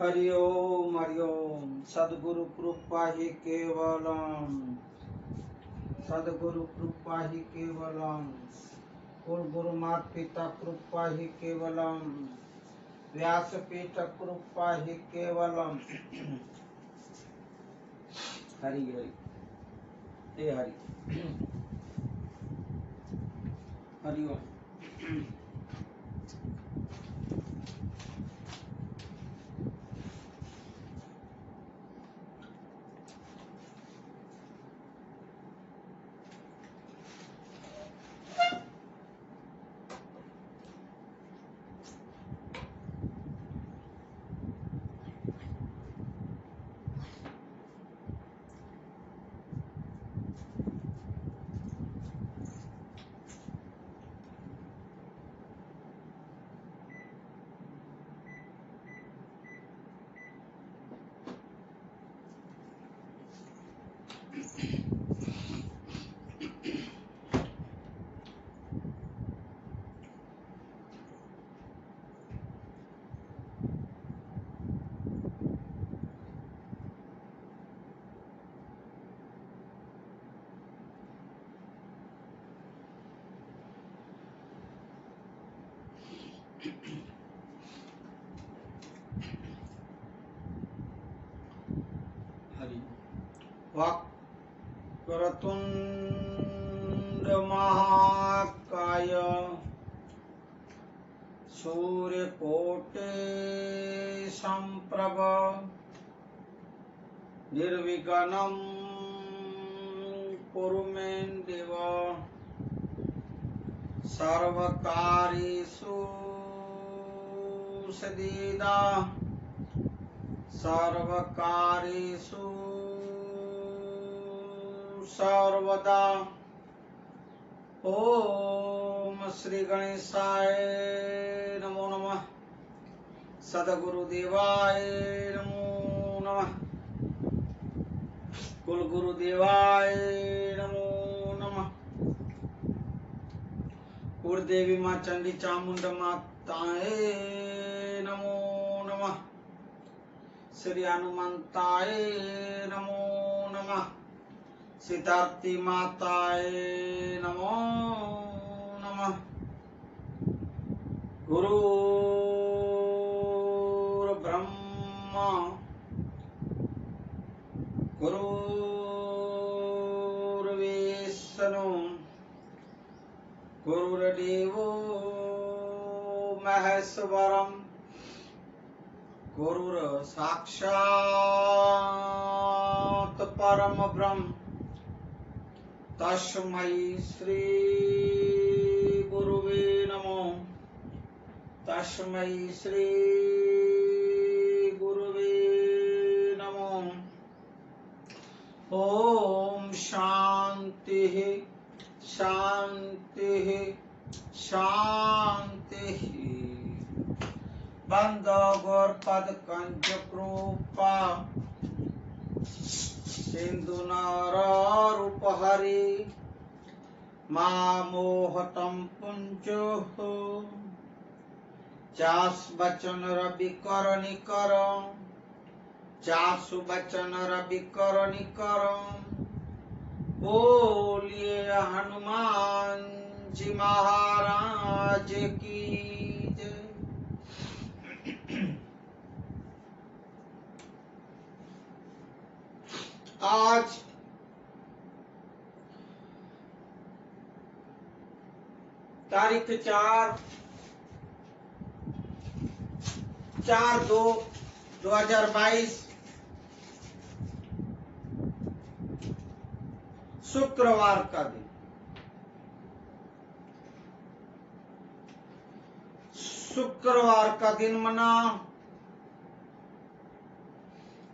हरि ओम सदगुरु कृपा ही केवलम सदगुरु कृपा ही केवलम कुल गुरु मात पिता कृपा ही केवलम व्यासपीठ कृपा ही केवलम हरि हरि हे हरि हरि ओम। हरि वक्रतुंड महाकाय सूर्यकोटि संप्रभ निर्विघ्नं कुरु मे देव सर्वकार्येषु सदिदा सर्वकार्येषु सर्वदा। ओम श्री गणेशाय नमो नमः। सद्गुरुदेवाय नमो नमः। कुल गुरुदेवाय नमो नमः। कुलदेवी माँ चंडी चामुंड माताए नमो नमः। श्री हनुमंताय नमो नमः। सिद्धार्थी माताए नमो नमः। गुरुर्ब्रह्मा गुरुर्विष्णु गुरुर्देवो महेश्वरम् गुरुर् साक्षात् परम ब्रह्म तस्मै श्री गुरुवे नमो तस्मै श्री गुरुवे नमो। ओम शांति शांति शांति। बंदो गौर पद कंज कृपा सिंधु रूप हरि मोहतम पुंजो चास बचन रवि कर निकर चासु बचन रवि कर निकर बोलिए हनुमान जी महाराज की जय। आज तारीख 4/2/2022 शुक्रवार का दिन। शुक्रवार का दिन मना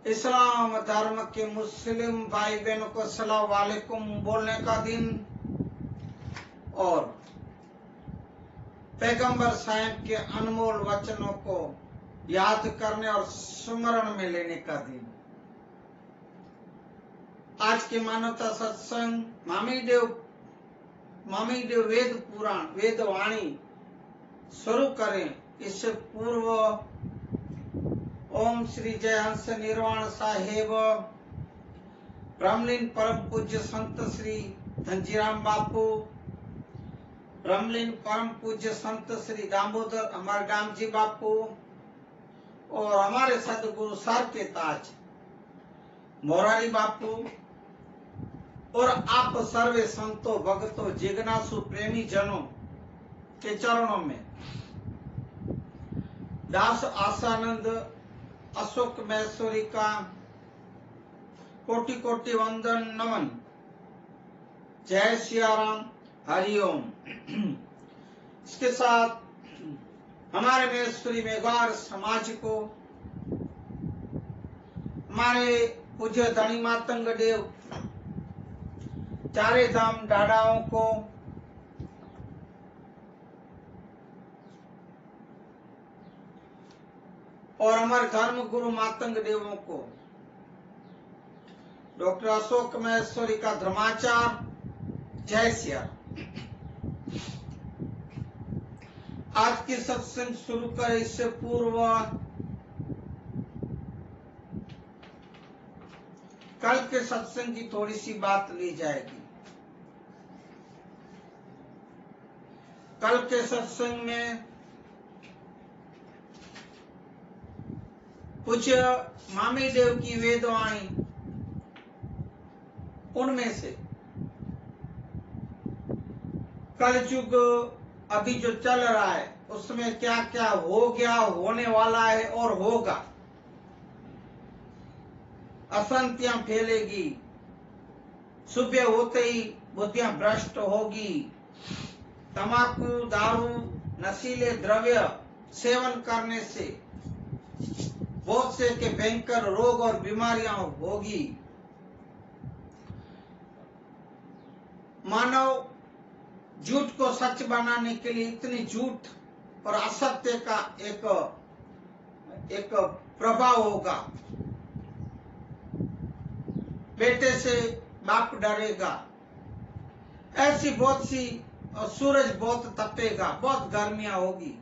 इस्लाम धर्म के मुस्लिम भाई बहनों को अस्सलाम वालेकुम बोलने का दिन और पैगंबर साहब के अनमोल वचनों को याद करने और स्मरण में लेने का दिन। आज के मानवता सत्संग मामी देव वेद पुराण वेद वाणी शुरू करें। इससे पूर्व ओम श्री जय हंस निर्वाण साहेब, ब्रह्मलीन परम पूज्य संत श्री धनजीराम बापू, ब्रह्मलीन परम पूज्य संत श्री दामोदर अमरगाम जी बापू और हमारे सदगुरु सर के ताज मोरारी बापू और आप सर्वे संतों भक्तों जिज्ञासु प्रेमी जनों के चरणों में दास आसानंद अशोक महेश्वरी का कोटि कोटि वंदन नमन। जय सियाराम, हरिओम। इसके साथ हमारे महेश्वरी मेघवार समाज को, हमारे पूज्य धनी मातंग देव चारे धाम डाडाओं को, और हमारे धर्म गुरु मातंग देवों को, डॉक्टर अशोक महेश्वरी का धर्माचार, जय सिया। आज की सत्संग शुरू करें इससे पूर्व कल के सत्संग की थोड़ी सी बात ली जाएगी। कल के सत्संग में पूज्य मामी देव की वेदवाणी, उनमें से कलयुग अभी जो चल रहा है उसमें क्या क्या हो गया, होने वाला है और होगा। अशांतियां फैलेगी, सुबह होते ही बुद्धियां भ्रष्ट होगी, तंबाकू दारू नशीले द्रव्य सेवन करने से बहुत से के भयंकर रोग और बीमारियां होगी। मानव झूठ को सच बनाने के लिए इतनी झूठ और असत्य का एक प्रभाव होगा। बेटे से बाप डरेगा, ऐसी बहुत सी, और सूरज बहुत तपेगा, बहुत गर्मियां होगी,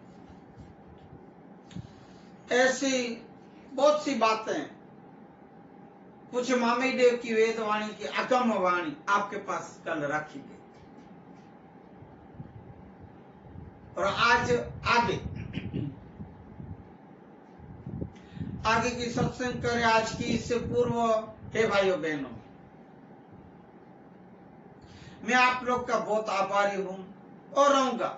ऐसी बहुत सी बातें कुछ मामी देव की वेदवाणी की अगम वाणी आपके पास कल रखी गई। और आज आगे की सत्संग करें। आज की इससे पूर्व हे भाइयों बहनों, मैं आप लोग का बहुत आभारी हूं और रहूंगा,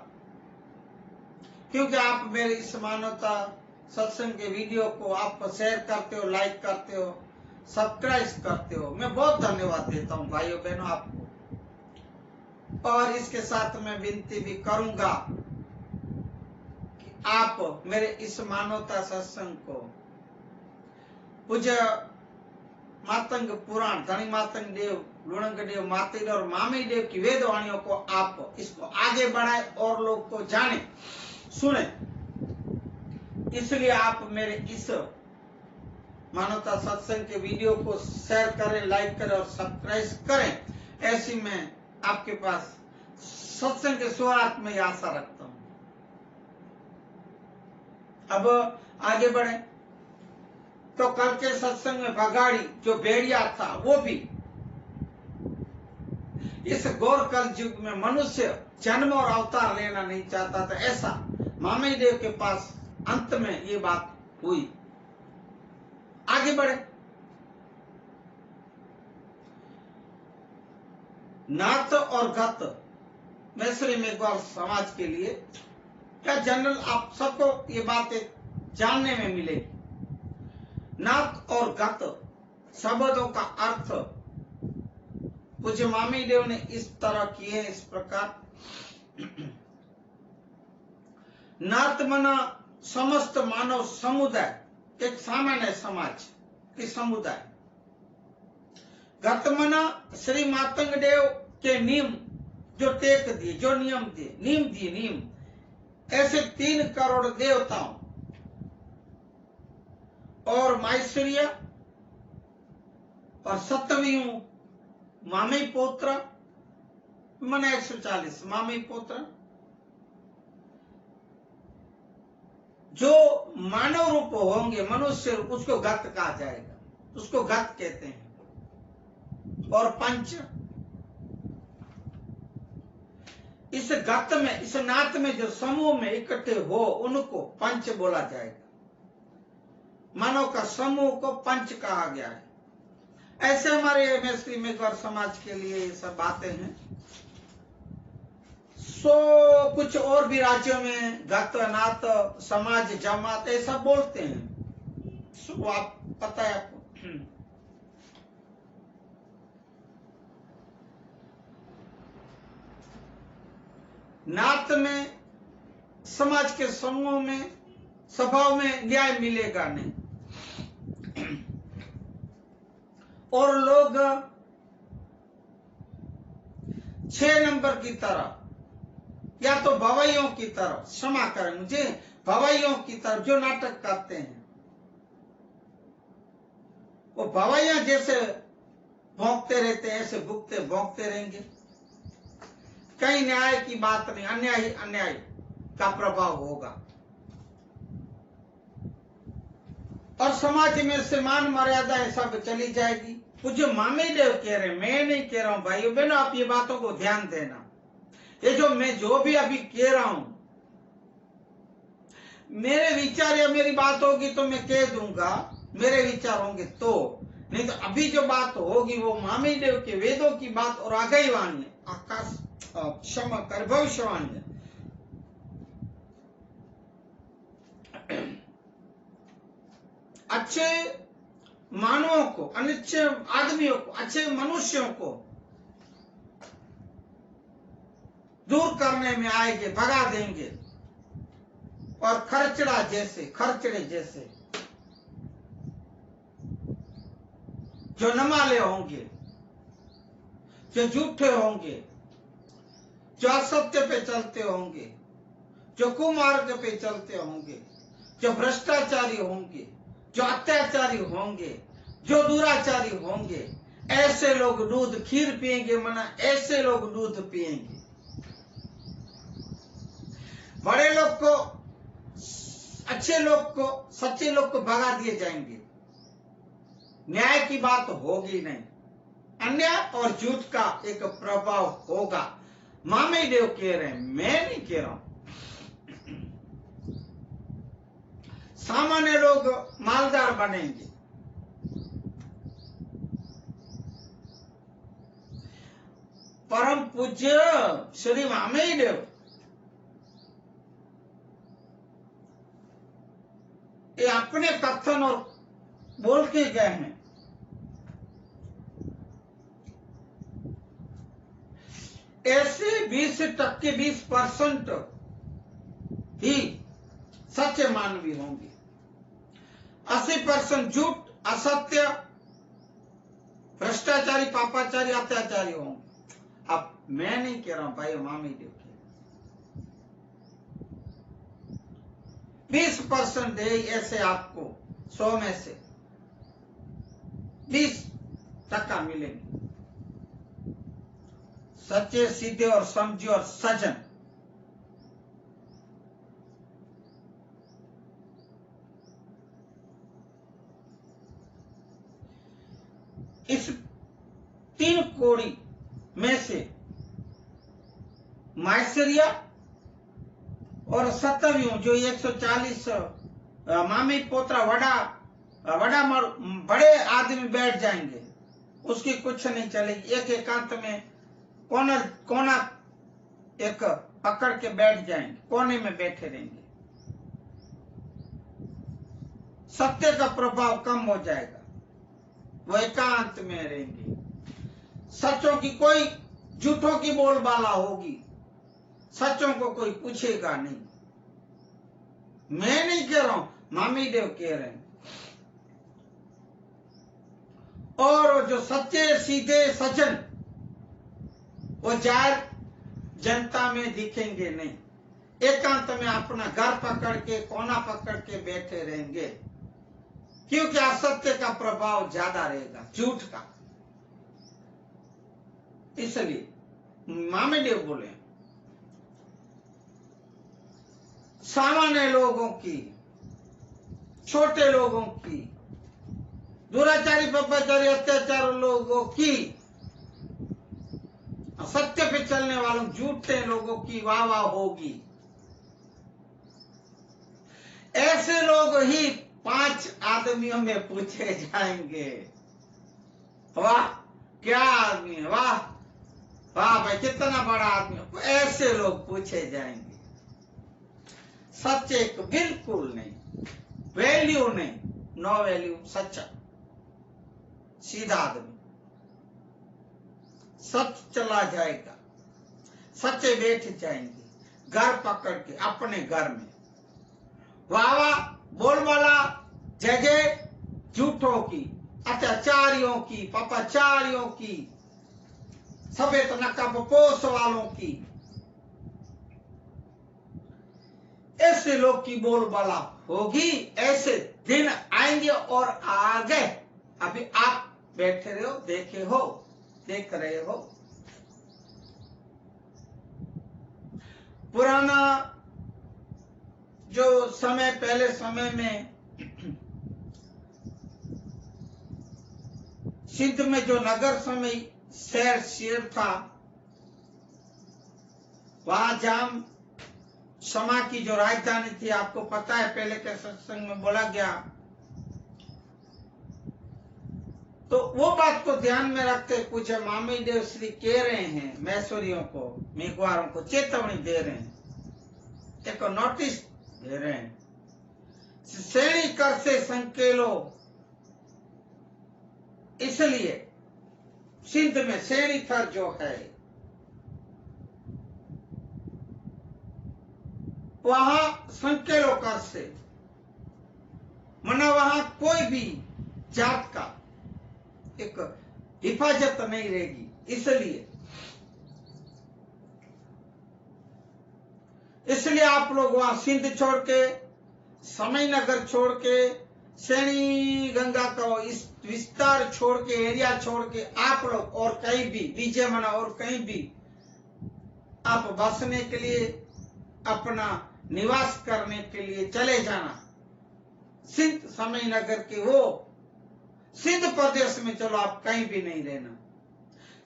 क्योंकि आप मेरे इस मानवता सत्संग के वीडियो को आप शेयर करते हो, लाइक करते हो, सब्सक्राइब करते हो। मैं बहुत धन्यवाद देता हूं भाइयों बहनों आपको। और इसके साथ मैं विनती भी करूंगा कि आप मेरे इस मानवता सत्संग को पूज्य मातंग पुराण, धनी मातंग देव, लुणंग देव, मातेर और मामी देव की वेदवाणियों को आप इसको आगे बढ़ाए और लोग को जाने, सुने। इसलिए आप मेरे इस मानवता सत्संग के वीडियो को शेयर करें, लाइक करें और सब्सक्राइब करें। ऐसी मैं आपके पास सत्संग के शुरुआत में आशा रखता हूं। अब आगे बढ़े तो कल के सत्संग में बगाड़ी जो भेड़िया था, वो भी इस घोर कल युग में मनुष्य जन्म और अवतार लेना नहीं चाहता था, ऐसा मामी देव के पास अंत में ये बात हुई। आगे बढ़े। नाथ और गत महेश्वरी मेघवार समाज के लिए क्या जनरल आप सबको ये बातें जानने में मिलेगी। नाथ और गत शब्दों का अर्थ पूज्य मामी देव ने इस तरह किए, इस प्रकार। नाथ मना समस्त मानव समुदाय, एक सामान्य समाज की समुदाय। गत मना श्री मातंग देव के नियम जो टेक दिए, जो नियम दिए, नियम ऐसे 3 करोड़ देवताओं और माहेश्वरिया और 7वीं मामी पुत्र मना 140 मामी पुत्र जो मानव रूप होंगे, मनुष्य रूप, उसको गत कहा जाएगा, उसको गत कहते हैं। और पंच, इस गत में, इस नात में जो समूह में इकट्ठे हो उनको पंच बोला जाएगा। मानव का समूह को पंच कहा गया है। ऐसे हमारे में श्री मेघवर समाज के लिए ये सब बातें हैं। कुछ और भी राज्यों में गत, नात, समाज, जमात ऐसा बोलते हैं। आप पता है आपको। नात में, समाज के समूह में, स्वभाव में न्याय मिलेगा नहीं। और लोग 6 नंबर की तरह, या तो भवैयों की तरफ, क्षमा करें मुझे, भवैयों की तरफ जो नाटक करते हैं, वो भवैया जैसे भौंकते रहते हैं, ऐसे भुगते भौंकते रहेंगे। कहीं न्याय की बात नहीं, अन्याय ही अन्याय का प्रभाव होगा। और समाज में से मान मर्यादा सब चली जाएगी। पूज्य मामीदेव कह रहे हैं, मैं नहीं कह रहा हूं। भाइयों बहनों, आप ये बातों को ध्यान देना। ये जो भी अभी कह रहा हूं, मेरे विचार या मेरी बात होगी तो मैं कह दूंगा, मेरे विचार होंगे तो, नहीं तो अभी जो बात होगी वो मामीदेव के वेदों की बात और आगाही वाणी है, आकाश क्षमा कर भविष्यवाणी है। अच्छे मानवों को, अच्छे आदमियों को, अच्छे मनुष्यों को दूर करने में आएंगे, भगा देंगे। और खर्चड़े जैसे जो नमाले होंगे, जो झूठे होंगे, जो असत्य पे चलते होंगे, जो कुमार्ग पे चलते होंगे, जो भ्रष्टाचारी होंगे, जो अत्याचारी होंगे, जो दुराचारी होंगे, ऐसे लोग दूध खीर पिएंगे, मना ऐसे लोग दूध पिएंगे। बड़े लोग को, अच्छे लोग को, सच्चे लोग को भगा दिए जाएंगे। न्याय की बात होगी नहीं, अन्याय और झूठ का एक प्रभाव होगा। मामीदेव कह रहे हैं, मैं नहीं कह रहा हूं। सामान्य लोग मालदार बनेंगे। परम पूज्य श्री मामीदेव ये अपने कथन और बोल के गए हैं। ऐसे 20% ही सच्चे मानवी होंगे। 80% झूठ, असत्य, भ्रष्टाचारी, पापाचारी, अत्याचारी होंगे। अब मैं नहीं कह रहा हूं भाई, मामीदेव के 20% है ऐसे, आपको 100 में से 20% मिलेंगे सच्चे, सीधे और समझे और सजन। इस 3 कोड़ी में से माइसरिया और सतव्यू जो 140 मामी पोत्रा बड़े आदमी बैठ जाएंगे, उसकी कुछ नहीं चलेगी। एक एकांत में कोना एक पकड़ के बैठ जाएंगे, कोने में बैठे रहेंगे। सत्य का प्रभाव कम हो जाएगा, वो एकांत में रहेंगे। सचों की, कोई झूठों की बोलबाला होगी, सचों को कोई पूछेगा नहीं। मैं नहीं कह रहा हूं, मामीदेव कह रहे हैं। और जो सच्चे सीधे सज्जन, वो जाहिर जनता में दिखेंगे नहीं, एकांत में अपना घर पकड़ के, कोना पकड़ के बैठे रहेंगे, क्योंकि असत्य का प्रभाव ज्यादा रहेगा, झूठ का। इसलिए मामीदेव बोले सामान्य लोगों की छोटे लोगों की, दुराचारी पापाचारी अत्याचार लोगों की, सत्य पे चलने वालों झूठे लोगों की वाह वाह होगी। ऐसे लोग ही 5 आदमियों में पूछे जाएंगे। वाह क्या आदमी है, वाह वाह भाई कितना बड़ा आदमी है, ऐसे लोग पूछे जाएंगे। सच्चे को बिल्कुल नहीं, वैल्यू नहीं, नो वैल्यू, सच्चा सीधा आदमी, सच चला जाएगा, सच्चे बैठ जाएंगे घर पकड़ के अपने घर में। वाह वाह बोलबाला जय जय झूठों की, अत्याचारियों की, पापाचारियों की, सफेद नकाब पोष वालों की, ऐसे लोग की बोलबाला होगी। ऐसे दिन आएंगे और आ गए। अभी आप बैठे रहे हो, देखे हो, देख रहे हो। पुराना जो समय, पहले समय में सिंध में जो नगर समय शहर था, वहां जाम समा की जो राजधानी थी, आपको पता है पहले के सत्संग में बोला गया। तो वो बात को ध्यान में रखते पूछे मामी देव श्री कह रहे हैं मैसूरियों को, मेघवारों को चेतावनी दे रहे हैं, एक नोटिस दे रहे हैं। श्रेणी कर से संकेलो, इसलिए सिंध में श्रेणी थर जो है वहां संकेलो कर से मना वहां कोई भी जात का एक हिफाजत नहीं रहेगी। इसलिए आप लोग वहां सिंध छोड़ के, समय नगर छोड़ के, श्रेणी गंगा का इस विस्तार छोड़ के, एरिया छोड़ के आप लोग और कहीं भी विजय मना और कहीं भी आप बसने के लिए, अपना निवास करने के लिए चले जाना। सिंध समय नगर के वो सिंध प्रदेश में चलो, आप कहीं भी नहीं रहना।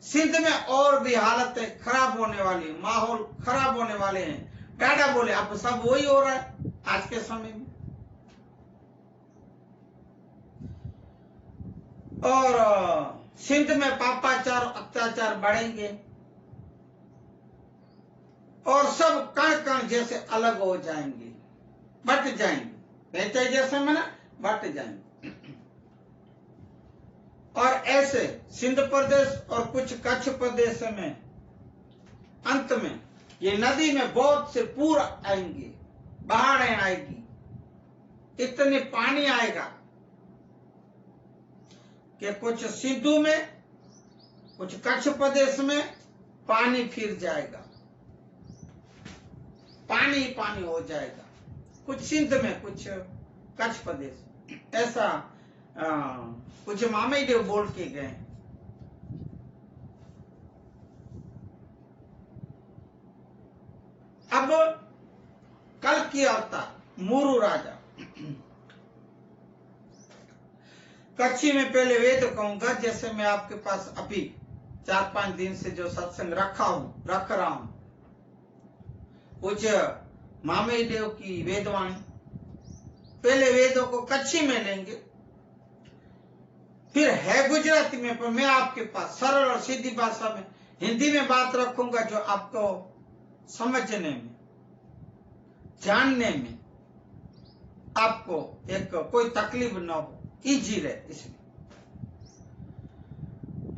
सिंध में और भी हालतें खराब होने वाली, माहौल खराब होने वाले हैं। डाडा बोले अब सब वही हो रहा है आज के समय में। और सिंध में पापाचार अत्याचार बढ़ेंगे और सब कण कण जैसे अलग हो जाएंगे, बट जाएंगे, बेचे जैसे मैंने बट जाएंगे। और ऐसे सिंध प्रदेश और कुछ कच्छ प्रदेश में अंत में ये नदी में बहुत से पूर आएंगे, बाढ़ें आएगी, इतने पानी आएगा कि कुछ सिंधु में, कुछ कच्छ प्रदेश में पानी फिर जाएगा, पानी पानी हो जाएगा, कुछ सिंध में, कुछ कच्छ प्रदेश। ऐसा कुछ मामे देव बोल के गए। अब कल की अवतार मुरु राजा, कच्छी में पहले वेद कहूंगा, जैसे मैं आपके पास अभी 4-5 दिन से जो सत्संग रख रहा हूं, कुछ मामे देव की वेदवाणी। पहले वेदों को कच्छी में लेंगे, फिर है गुजराती में, पर मैं आपके पास सरल और सीधी भाषा में हिंदी में बात रखूंगा, जो आपको समझने में, जानने में आपको एक कोई तकलीफ न हो, इजी रहे। इसमें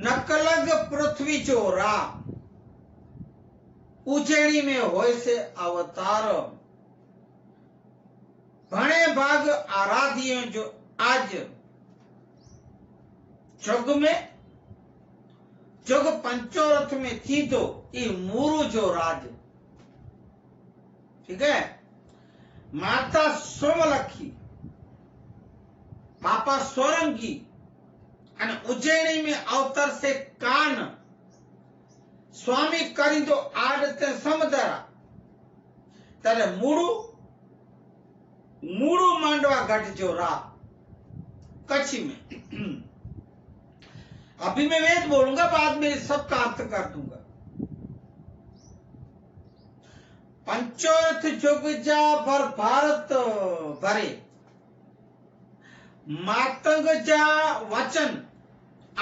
नकलग पृथ्वी चोरा, उज्जैनी में होय से अवतार, घणे भाग आराध्य जो आज जग में, जग पंचोरथ में थी तो ये मुरु जो राज। ठीक है, माता सोमलखी, बापा सोरंगी, અને ઉજ્જૈની में अवतर से कान, स्वामी करी तो आड़ते समदरा, ત્યારે મૂળું मूड़ू मांडवा गढ़ जो रा कच्छी में। अभी मैं वेद बोलूंगा, बाद में सबका अर्थ कर दूंगा। पंचोरथ जुग जा बर भारत भरे, मातंग जा वचन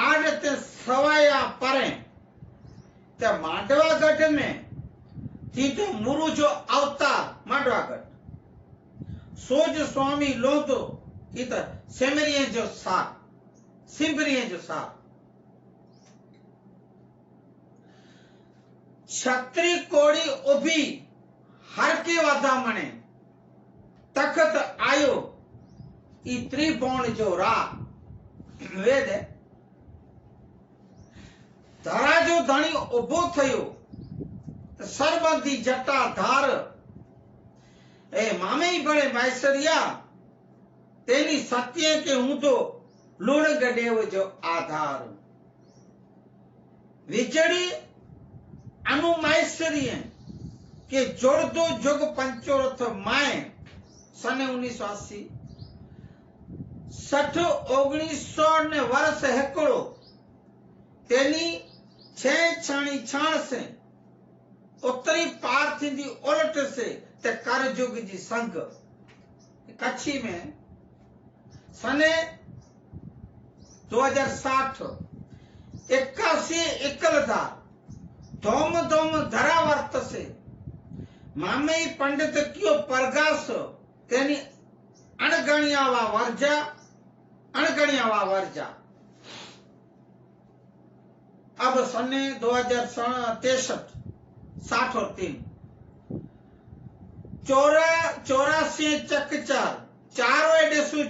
आड़त सवाया परे, ते मांडवागढ़ में थी तो मुरु जो अवतार मांडवागढ़, सोज स्वामी लोधो इत सिमरिये जो सार, सिमरिये जो सार, छत्री कोड़ी उभी हर के वादा मने, तखत आयो ई त्रिभुवन जो रा वेद है। धरा जो धणी उभो थयो, सरबंधी जटा धार, ए मामे बड़े मैसरिया, तेनी सत्य के हूं तो लूण गडेव जो आधार, विजड़ी अनुमैसरिय के जोड़ दो जुग पंचोरथ माए, सन 1980 60 1900 ने वर्ष हेकड़ो, तेनी छह छाणी छाण से उत्तरी पार थी उलट से ते कर जुग जी संग। कच्छी में सने 2060 81 इकलदा धोम धोम धरावर्त से मामे पंडित कियो परगास, तेनी अणगणियावा वर्जा, अणगणियावा वर्जा। अब सने 2063 60 और 3 84 चकचार चारों एडेसु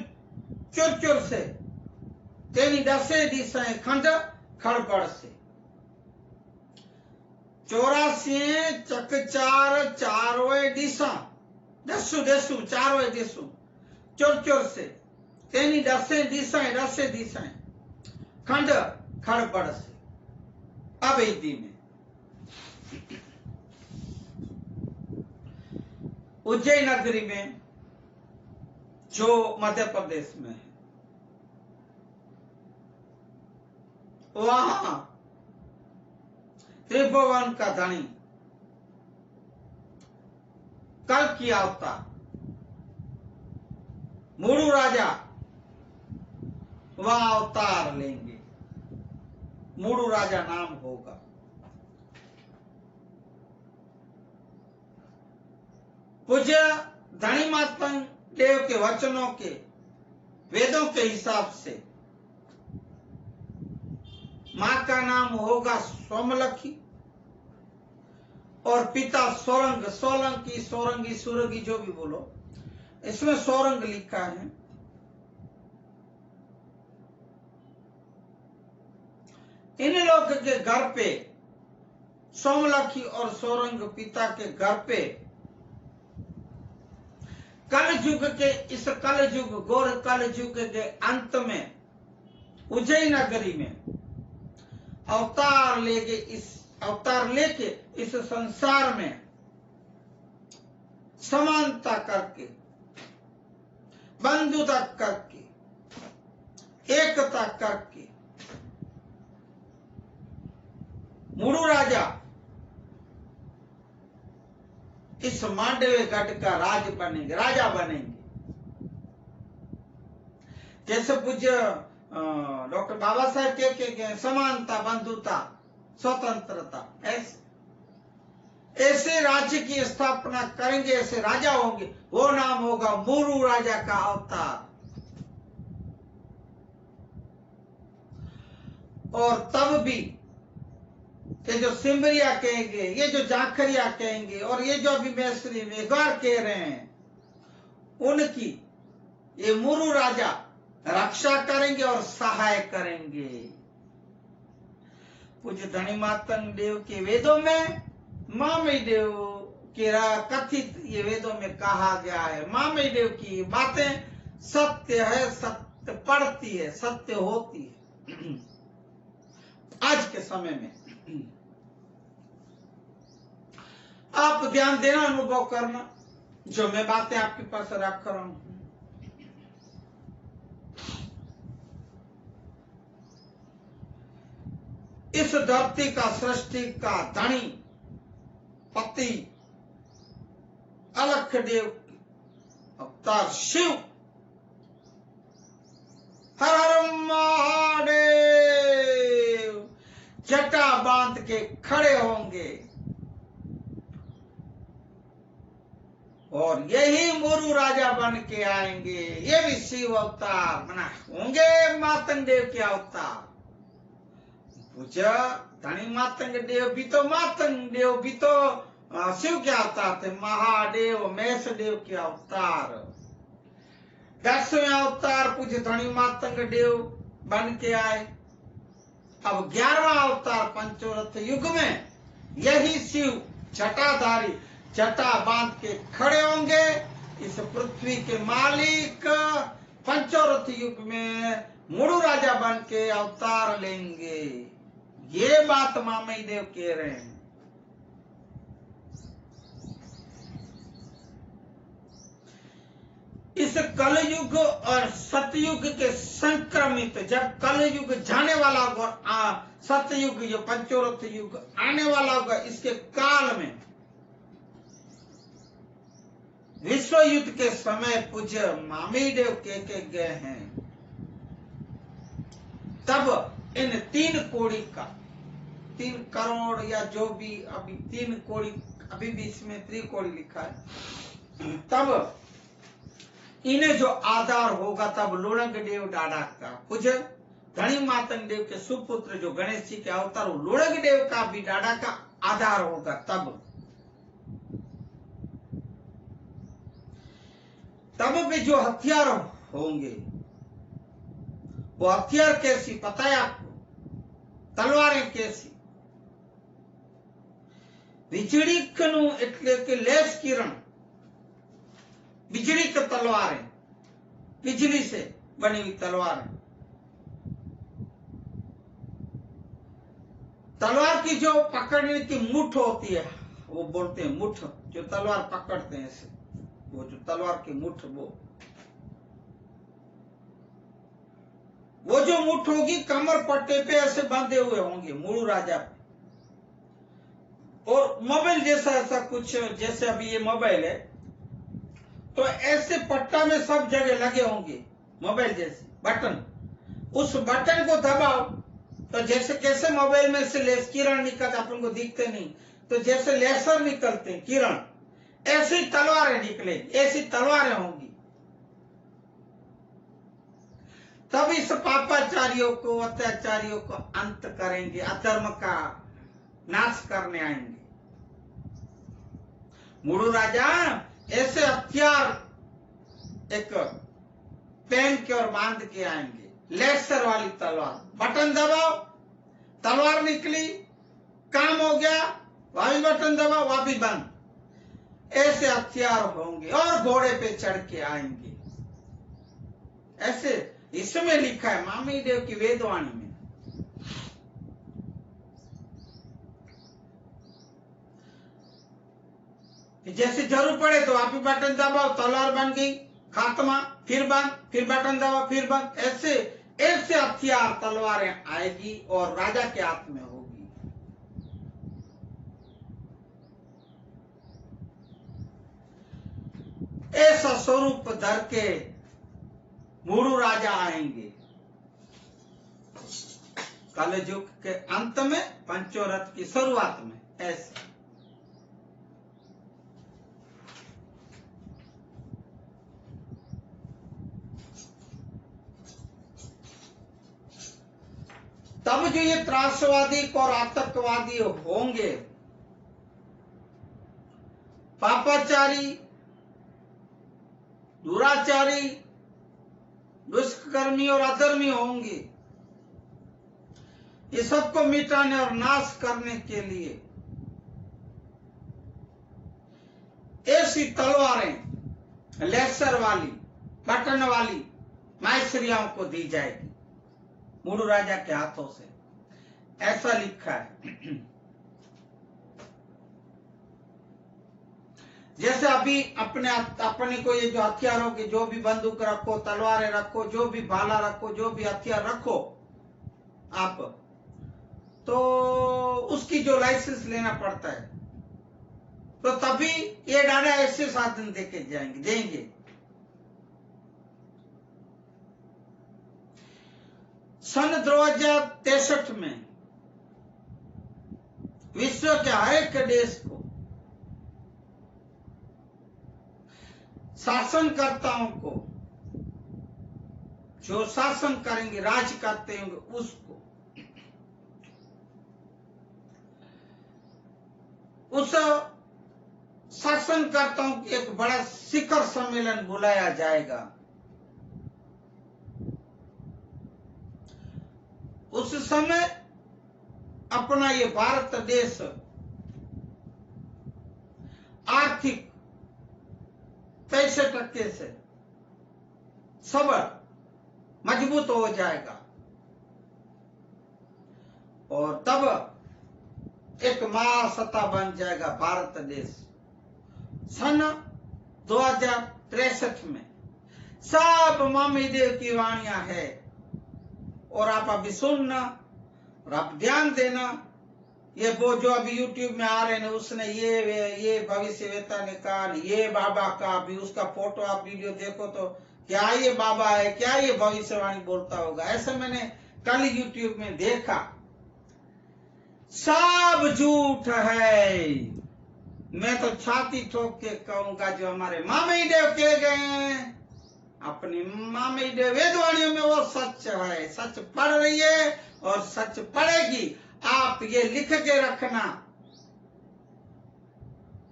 चुर से, तेनी दसे दिशाएं खंड खड़बड़ से। 84 चकचार चारों दिशा दसु देसु चारों देसु चुर से, तेनी दसे दिशाएं खंड खड़बड़ से। अब हिंदी में उज्जैन नगरी में जो मध्य प्रदेश में है, वहां त्रिभुवन का धनी कल की अवतार मुरु राजा वह अवतार लेंगे, मुरु राजा नाम होगा। पूज्य धनी मातंग देव के वचनों के वेदों के हिसाब से मां का नाम होगा सोमलखी और पिता सोरंग, सोलंकी, सोरंगी, सुरगी जो भी बोलो, इसमें सोरंग लिखा है। इन लोग के घर पे सोमलखी और सोरंग पिता के घर पे कल युग के, इस कल युग गौर कल युग के अंत में उज्जैन नगरी में अवतार लेके इस संसार में समानता करके, बंधुता करके, एकता करके मुरु राजा इस मांडवे गढ़ का राजा बनेंगे। जैसे पूज्य डॉक्टर बाबा साहब के समानता, बंधुता, स्वतंत्रता, ऐसे राज्य की स्थापना करेंगे, ऐसे राजा होंगे, वो नाम होगा मुरु राजा का अवतार। और तब भी ये जो सिमरिया कहेंगे, ये जो जाखरिया कहेंगे, और ये जो अभी मैसरी मेघवार कह रहे हैं, उनकी ये मुरु राजा रक्षा करेंगे और सहाय करेंगे। पूज्य धनी मातंग देव के वेदों में मामे देव के कथित ये वेदों में कहा गया है। मामे देव की बातें सत्य है, सत्य पड़ती है, सत्य होती है। आज के समय में आप ध्यान देना, अनुभव करना। जो मैं बातें आपके पास रख रहा हूं, इस धरती का सृष्टि का धनी पति अलख देव अवतार शिव हर हर महादेव जटा बांध के खड़े होंगे और यही मोरू राजा बन के आएंगे। ये भी शिव अवतार बना होंगे। मातंग देव के अवतार पूजा धनी मातंग देव भी तो शिव के अवतार थे। महादेव महेश देव के अवतार 10वें अवतार पूज्य धनी मातंग देव बन के आए। अब 11वां अवतार पंचोरथ युग में यही शिव जटाधारी जटा बांध के खड़े होंगे। इस पृथ्वी के मालिक पंचोरथ युग में मुड़ू राजा बन के अवतार लेंगे। ये बात मामई देव कह रहे हैं। इस कलयुग और सतयुग के संक्रमित, जब कलयुग जाने वाला होगा, सतयुग जो पंचोरथ युग आने वाला होगा, इसके काल में विश्व युद्ध के समय पूज्य मामी देव के गए हैं। तब इन 3 कोड़ी का 3 करोड़ या जो भी अभी 3 कोड़ी, अभी भी इसमें 3 कोड़ी लिखा है, तब इन्हें जो आधार होगा, तब लोणग देव डाडा का पूज्य धनी मातंग देव के सुपुत्र जो गणेश जी के अवतार, लोणग देव का भी डाडा का आधार होगा। तब भी जो हथियार होंगे, वो हथियार कैसी पता है आपको? तलवारें कैसी? વીજળી કનું એટલે કે લેસ કિરણ, बिजली की तलवारें, बिजली से बनी हुई तलवारें। तलवार की जो पकड़ने की मुठ होती है, वो बोलते हैं मुठ, जो तलवार पकड़ते हैं ऐसे, वो जो तलवार की मुठ, वो जो मुठ होगी कमर पट्टे पे ऐसे बांधे हुए होंगे मुड़ू राजा पे। और मोबाइल जैसा ऐसा कुछ, जैसे अभी ये मोबाइल है, तो ऐसे पट्टा में सब जगह लगे होंगे मोबाइल जैसे बटन। उस बटन को दबाओ तो जैसे कैसे मोबाइल में से लेस किरण निकलते, अपन को दिखते नहीं, तो जैसे लेसर निकलते किरण, ऐसी तलवारें निकले, ऐसी तलवारें होंगी। तब इस पापाचारियों को, अत्याचारियों को अंत करेंगे, अधर्म का नाश करने आएंगे। मुड़ू राजा ऐसे हथियार एक पेन के और बांध के आएंगे, लेसर वाली तलवार, बटन दबाओ तलवार निकली, काम हो गया, वहां भी बटन दबाओ वहां भी बंद। ऐसे हथियार होंगे और घोड़े पे चढ़ के आएंगे। ऐसे इसमें लिखा है मामी देव की वेदवाणी में। जैसे जरूर पड़े तो आप ही बटन दबाओ, तलवार बन गई, खात्मा, फिर बंद, फिर बटन दबाओ, फिर बंद। ऐसे ऐसे हथियार तलवारें आएगी और राजा के हाथ में होगी। ऐसा स्वरूप धर के मुड़ू राजा आएंगे कलयुग के अंत में, पंचोरथ की शुरुआत में। ऐसे तब जो ये त्रासवादी और आतंकवादी होंगे, पापाचारी, दुराचारी, दुष्कर्मी और अधर्मी होंगे, ये सबको मिटाने और नाश करने के लिए ऐसी तलवारें लेसर वाली, बटन वाली मायश्रियाओं को दी जाएगी मुड़ू राजा के हाथों से। ऐसा लिखा है। जैसे अभी अपने को ये जो हथियारों की, जो भी बंदूक रखो, तलवारें रखो, जो भी भाला रखो, जो भी हथियार रखो आप, तो उसकी जो लाइसेंस लेना पड़ता है, तो तभी ये डायरा ऐसे साधन देंगे। सन 2063 में विश्व के हर एक देश को, शासनकर्ताओं को, जो शासन करेंगे, राज करते होंगे, उसको उस शासनकर्ताओं की एक बड़ा शिखर सम्मेलन बुलाया जाएगा। उस समय अपना ये भारत देश आर्थिक 63% से सबल मजबूत हो जाएगा और तब एक महासत्ता बन जाएगा भारत देश। सन 2063 में सब मामी देव की वाणियां है और आप अभी सुनना और आप ध्यान देना। ये वो जो अभी YouTube में आ रहे हैं, उसने ये भविष्यवेता ने कहा, ये बाबा का, अभी उसका फोटो आप वीडियो देखो तो क्या ये बाबा है, क्या ये भविष्यवाणी बोलता होगा, ऐसा मैंने कल YouTube में देखा। सब झूठ है। मैं तो छाती ठोक के कहूंगा, जो हमारे मामी देव कह गए हैं अपनी मामी देव वेदवाणियों में, वो सच है। सच पढ़ रही है और सच पढ़ेगी। आप ये लिख के रखना,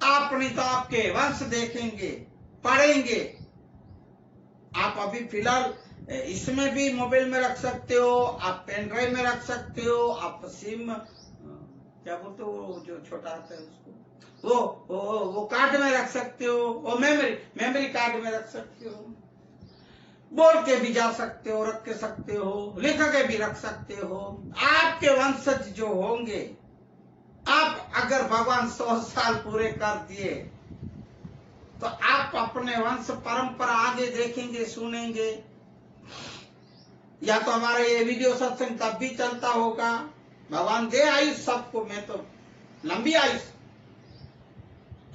आप नहीं तो आपके वंश देखेंगे, पढ़ेंगे। आप अभी फिलहाल इसमें भी मोबाइल में रख सकते हो, आप पेन ड्राइव में रख सकते हो, आप सिम क्या बोलते हो जो छोटा आता है उसको, वो कार्ड में रख सकते हो, वो मेमोरी कार्ड में रख सकते हो, बोल के भी जा सकते हो, रख के सकते हो, लिख के भी रख सकते हो। आपके वंशज जो होंगे, आप अगर भगवान 100 साल पूरे कर दिए तो आप अपने वंश परंपरा आगे देखेंगे, सुनेंगे। या तो हमारा ये वीडियो सत्संग तब भी चलता होगा। भगवान दे आयुष सबको, मैं तो लंबी आयुष,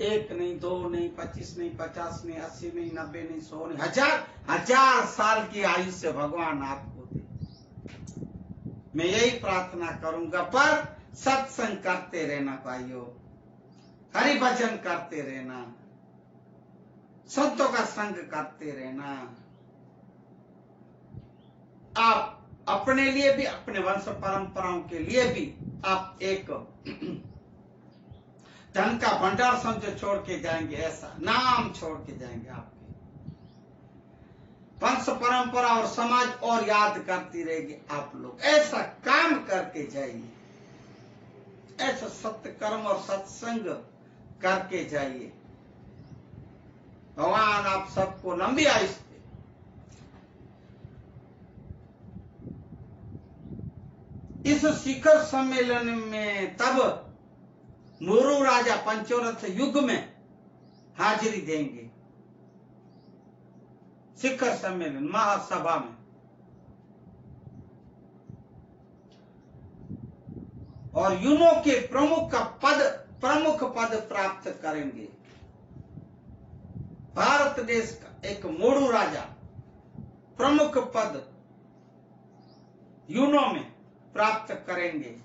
1 नहीं, 2 नहीं, 25 नहीं, 50 नहीं, 80 नहीं, 90 नहीं, 100 नहीं, हजार साल की आयु से भगवान आपको दे। मैं यही प्रार्थना करूंगा। पर सत्संग करते रहना भाइयों, हरि भजन करते रहना, संतों का संग करते रहना। आप अपने लिए भी, अपने वंश परंपराओं के लिए भी आप एक धन का भंडार समझो छोड़ के जाएंगे, ऐसा नाम छोड़ के जाएंगे। आपके वंश परंपरा और समाज और याद करती रहेगी। आप लोग ऐसा काम करके जाइए, ऐसा सत्य कर्म और सत्संग करके जाइए। भगवान आप सबको लंबी आयुष दे। इस शिखर सम्मेलन में तब मुरु राजा पंचोरथ युग में हाजिरी देंगे। शिखर सम्मेलन महासभा में, और यूनो के प्रमुख पद प्राप्त करेंगे। भारत देश का एक मुरु राजा प्रमुख पद यूनो में प्राप्त करेंगे।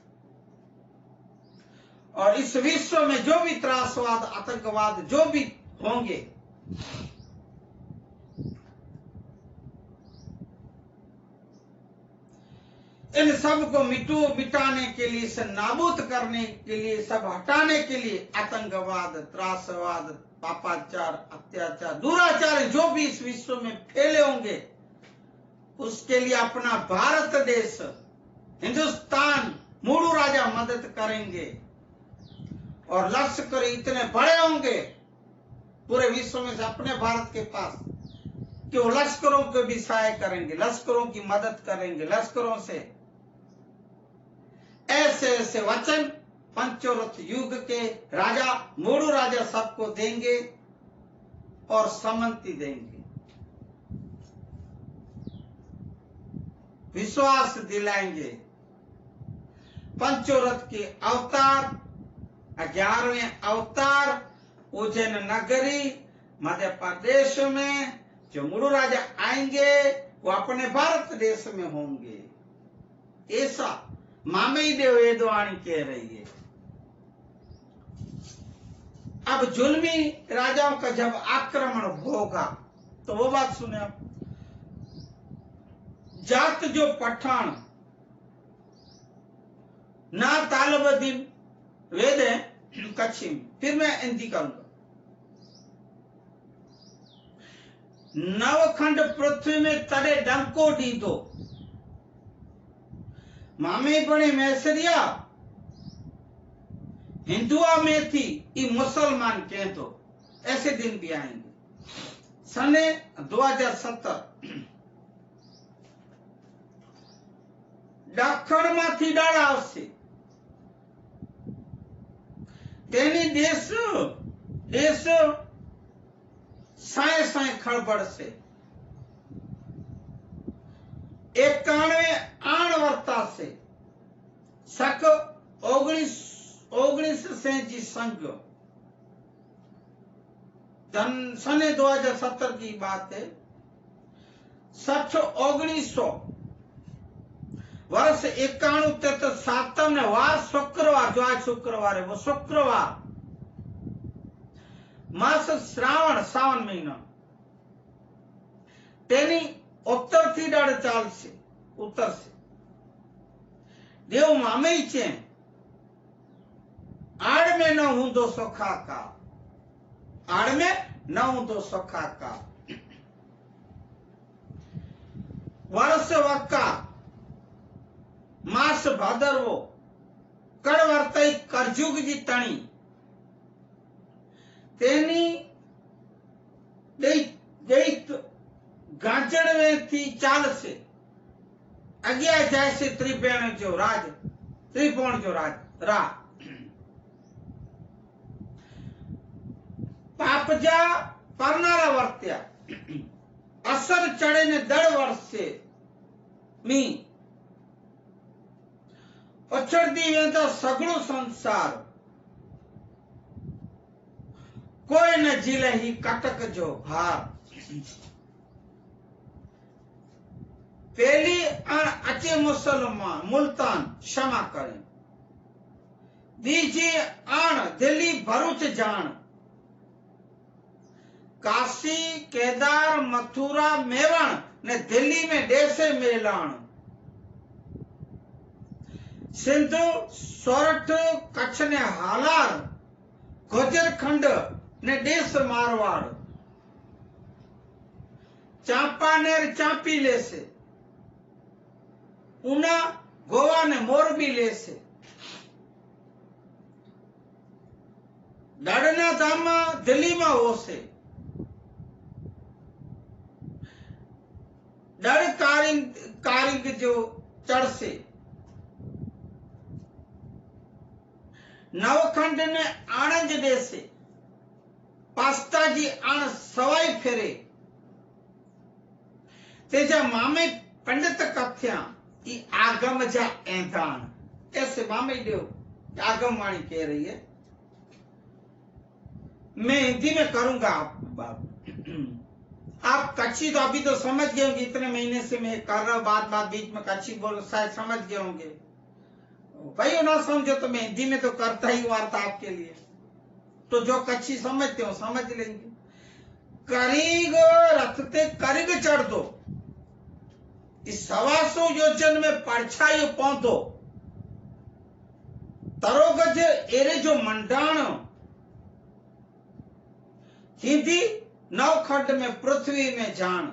और इस विश्व में जो भी त्रासवाद, आतंकवाद जो भी होंगे, इन सब को मिटाने के लिए, से नाबूद करने के लिए, सब हटाने के लिए, आतंकवाद, त्रासवाद, पापाचार, अत्याचार, दुराचार जो भी इस विश्व में फैले होंगे, उसके लिए अपना भारत देश, हिंदुस्तान, मुरु राजा मदद करेंगे। और लश्कर इतने बड़े होंगे पूरे विश्व में से अपने भारत के पास कि वो लश्करों को भी सहाय करेंगे, लश्करों की मदद करेंगे, लश्करों से। ऐसे ऐसे वचन पंचोरथ युग के राजा, मुरु राजा सबको देंगे। और सम्मति देंगे, विश्वास दिलाएंगे। पंचोरथ के अवतार, 11वें अवतार उज्जैन नगरी मध्य प्रदेश में जो मुरु राजा आएंगे वो अपने भारत देश में होंगे, ऐसा मामई देव वेदवाणी कह रही है। अब जुल्मी राजाओं का जब आक्रमण होगा तो वो बात सुने आप। जात जो पठान ना तालबदीन वेद है कच्छी में, फिर मैं हिंदी करूंगा। नवखंड पृथ्वी में तड़े डंको दी दो, मामे बड़े मैसरिया हिंदुआ में थी ये मुसलमान कह दो, ऐसे दिन भी आएंगे। सने 2017 दक्षिण माथी डाला आवशे, तेनी देश देश साए साए खड़बड़ से 91 आण वर्ता से सक 19 से जी संघ सने 2017 की बात है। 1900 वर्ष 91 सातम ने वार शुक्रवार, जो आज शुक्रवार है वो शुक्रवार, मास श्रावण सावन महीना तेनी उत्तर थी डाड़ चाल से, उत्तर से देव मामे चे आड़ में न हूं दो सखा का, आड़ में न हूं दो सखा का। वर्ष वक्का मास भादरवो कड़वर्तई करजुग जी तणी तेनी दैत गांचड़वे थी चाल से अज्ञा जैसे त्रिपेण जो राज, त्रिकोण जो राज रा पापजा परनारा वर्त्या असर चढ़े ने दड़ वर्ष से मी उछड़ती वेंदो सगळो संसार, कोई न झीले ही कटक जो भार। पहली अचे मुसलमान मुल्तान क्षमा करें, दीजिए आण दिल्ली भरूच जान, काशी केदार मथुरा मेवाड़ ने दिल्ली में देसे मेलान, सिंधु सोरठ कच्छ ने हालार, गुजर खंड ने देश मारवाड़, चांपानेर चांपी ले से, उना गोवा ने मोरबी ले से, दाड़ना धामा दिल्ली में हो से, डर कारिंग जो चढ़ से, नवखंड ने आणंद देसे पास्ता जी आण सवाई फेरे, तेजा मामे पंडित कथ्या ई आगम जा ऐंधान, ऐसे मामे देव आगम वाणी कह रही है। मैं हिंदी में करूंगा आप कच्ची तो अभी तो समझ गए होंगे, इतने महीने से मैं कर रहा हूं, बात बीच में कच्ची बोल शायद समझ गए होंगे। भाई ना समझो तो मैं हिंदी में तो करता ही वार्ता आपके लिए, तो जो कच्ची समझते हो समझ लेंगे। करीग रखते करीग चढ़ दो, इस 125 योजन में परछाई पौधो, तरोगज एरे जो मंडाण हिंदी नवखंड में पृथ्वी में जान,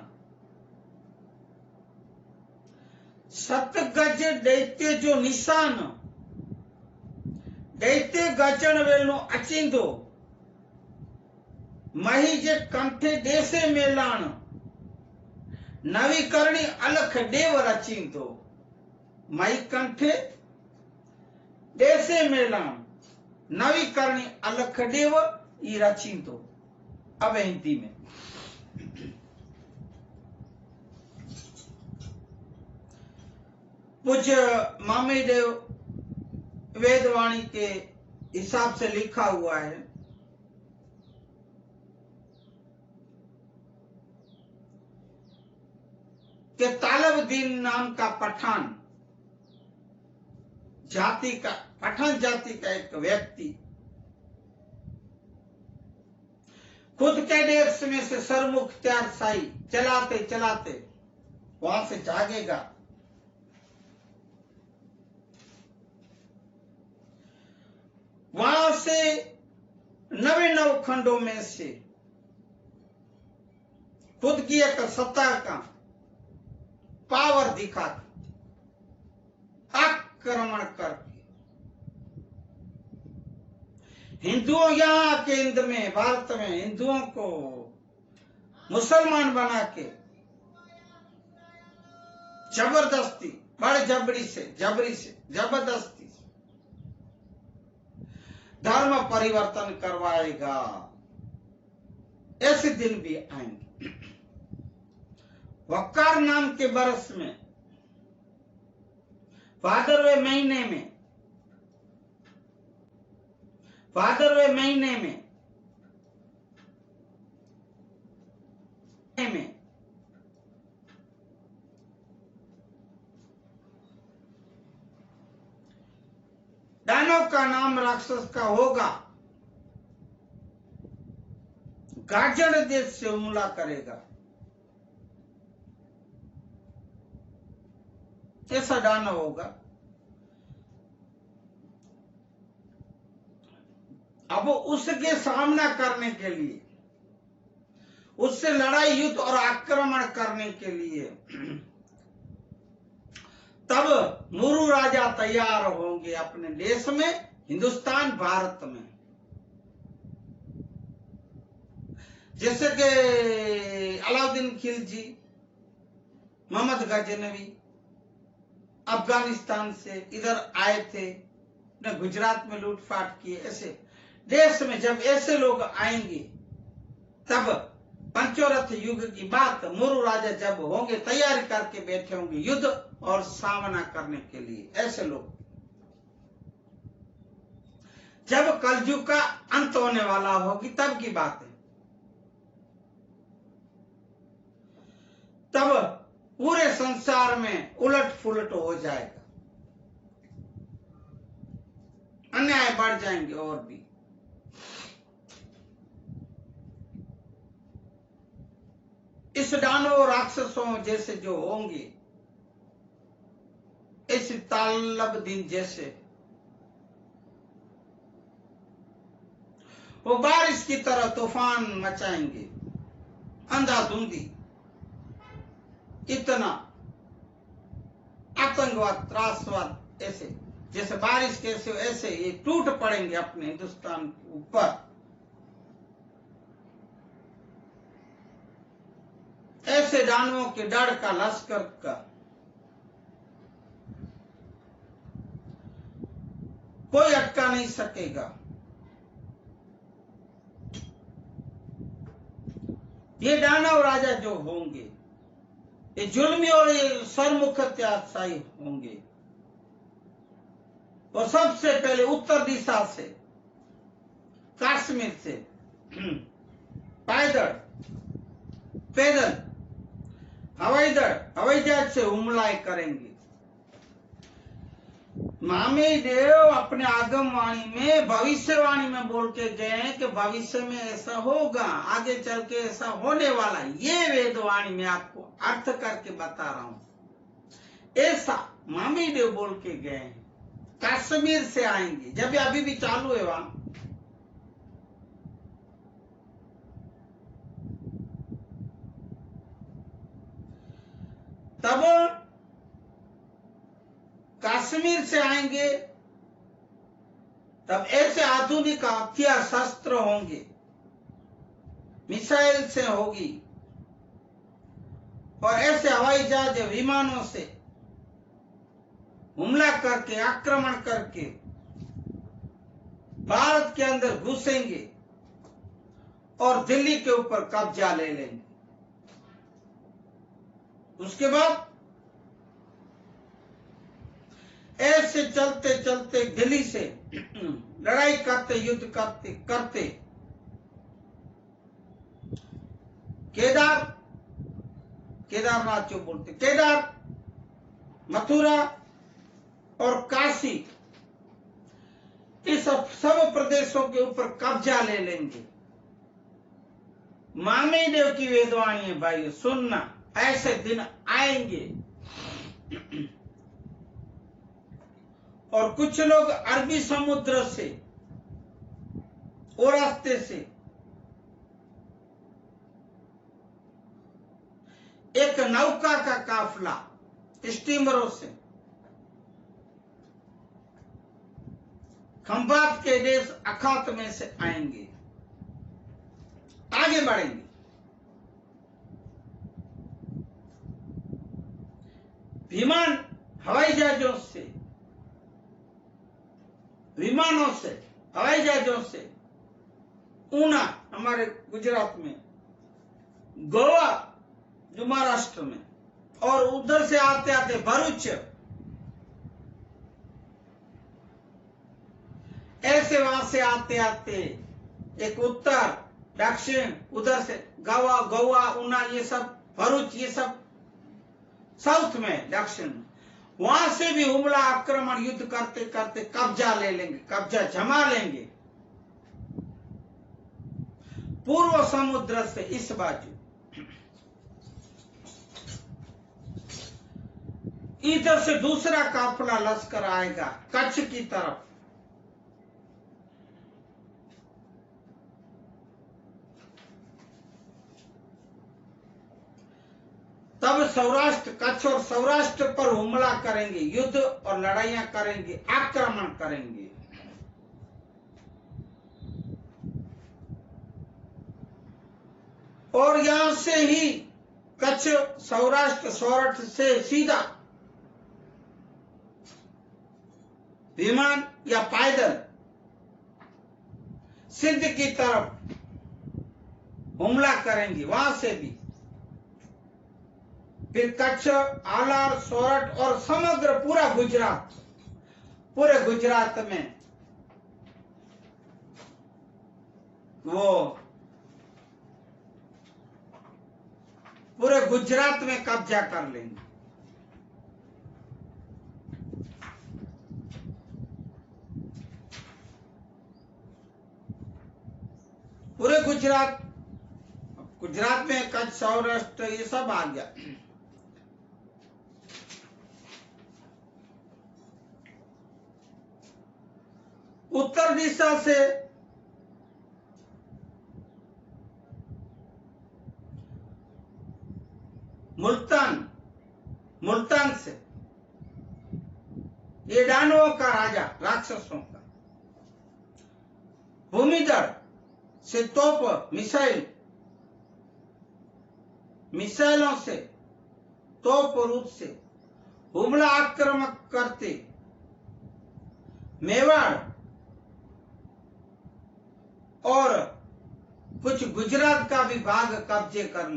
सतगज दैत्य जो निशान, दैत्य गजन वेलो अचिंदो, मही जे कंठे देसे मेलान, नवीकरणी अलख देव रचिंदो, मही कंठे देसे मेलान, नवीकरणी अलख देव ई रचिंदो। अब हिंदी में पूज्य मामी देव वेदवाणी के हिसाब से लिखा हुआ है कि तालिबुद्दीन नाम का पठान जाति का एक व्यक्ति खुद के देश में से सरमुख्तियार शाही चलाते चलाते वहां से जागेगा, वहां से 99 खंडों में से खुद की एक सत्ता का पावर दिखा आक्रमण करके हिंदुओं, यहाँ के हिंद में, भारत में हिंदुओं को मुसलमान बना के जबरदस्ती, बड़े जबरदस्ती धर्म परिवर्तन करवाएगा। ऐसे दिन भी आएंगे। वक्कार नाम के बरस में भादरवे महीने में दानव का नाम राक्षस का होगा, गाजर देश से हमला करेगा। ऐसा दानव होगा। अब उसके सामना करने के लिए, उससे लड़ाई, युद्ध और आक्रमण करने के लिए तब मुरु राजा तैयार होंगे अपने देश में, हिंदुस्तान, भारत में। जैसे कि अलाउद्दीन खिलजी, मोहम्मद गजनवी अफगानिस्तान से इधर आए थे, ने गुजरात में लूटपाट किए। ऐसे देश में जब ऐसे लोग आएंगे तब पंचोरथ युग की बात, मुरु राजा जब होंगे, तैयारी करके बैठे होंगे युद्ध और सामना करने के लिए। ऐसे लोग जब कलयुग का अंत होने वाला होगी तब की बात है। तब पूरे संसार में उलट फुलट हो जाएगा, अन्याय बढ़ जाएंगे और भी। इस दानव राक्षसों जैसे जो होंगे, इस तालिबुद्दीन जैसे, वो बारिश की तरह तूफान मचाएंगे, अंधाधुंधी। इतना आतंकवाद, त्रासवाद, ऐसे जैसे बारिश कैसे, ऐसे ये टूट पड़ेंगे अपने हिंदुस्तान के ऊपर। ऐसे दानवों के डर का, लश्कर का कोई अटका नहीं सकेगा। ये दानव राजा जो होंगे, ये जुल्मी और ये सरमुख्तियारशाही होंगे। और सबसे पहले उत्तर दिशा से, कश्मीर से पैदल हवाई जहाज से हमला करेंगे। मामी देव अपने आगमवाणी में, भविष्यवाणी में बोल के गए हैं कि भविष्य में ऐसा होगा, आगे चल के ऐसा होने वाला। ये वेदवाणी में आपको अर्थ करके बता रहा हूं। ऐसा मामी देव बोल के गए हैं। कश्मीर से आएंगे, जब अभी भी चालू है वहां। तब कश्मीर से आएंगे, तब ऐसे आधुनिक हथियार शस्त्र होंगे, मिसाइल से होगी, और ऐसे हवाई जहाज, विमानों से हमला करके, आक्रमण करके भारत के अंदर घुसेंगे और दिल्ली के ऊपर कब्जा ले लेंगे। उसके बाद ऐसे चलते चलते दिल्ली से लड़ाई करते, युद्ध करते करते केदारनाथ जो बोलते, केदार, मथुरा और काशी, इस सब प्रदेशों के ऊपर कब्जा ले लेंगे। मामी देव की वेदवाणी है भाई, सुनना, ऐसे दिन आएंगे। और कुछ लोग अरबी समुद्र से और रास्ते से एक नौका का काफला स्टीमरों से खंबात के देश अखात में से आएंगे, आगे बढ़ेंगे। विमान, हवाई जहाजों से, विमानों से, हवाई जहाजों से ऊना हमारे गुजरात में, गोवा जो महाराष्ट्र में, और उधर से आते आते भरूच, ऐसे वहां से आते आते एक उत्तर दक्षिण, उधर से गोवा, ऊना, ये सब भरूच, ये सब साउथ में, दक्षिण में, वहां से भी हमला, आक्रमण, युद्ध करते करते कब्जा ले लेंगे, कब्जा जमा लेंगे। पूर्व समुद्र से इस बाजू, इधर से दूसरा काफिला लश्कर आएगा कच्छ की तरफ। तब सौराष्ट्र, कच्छ और सौराष्ट्र पर हमला करेंगे, युद्ध और लड़ाइयां करेंगे, आक्रमण करेंगे। और यहां से ही कच्छ, सौराष्ट्र, सोरठ से सीधा विमान या पैदल सिंध की तरफ हमला करेंगे, वहां से भी। फिर कच्छ, आलार, सोरठ और समग्र पूरा गुजरात, पूरे गुजरात में वो पूरे गुजरात में कब्जा कर लेंगे। पूरे गुजरात, गुजरात में कच्छ, सौराष्ट्र, ये सब आ गया। उत्तर दिशा से मुल्तान से ये दानवों का राजा, राक्षसों का, भूमिधर से तोप, मिसाइलों से, तोप रूप से हमला, आक्रमण करते मेवाड़ और कुछ गुजरात का भी भाग कब्जा कर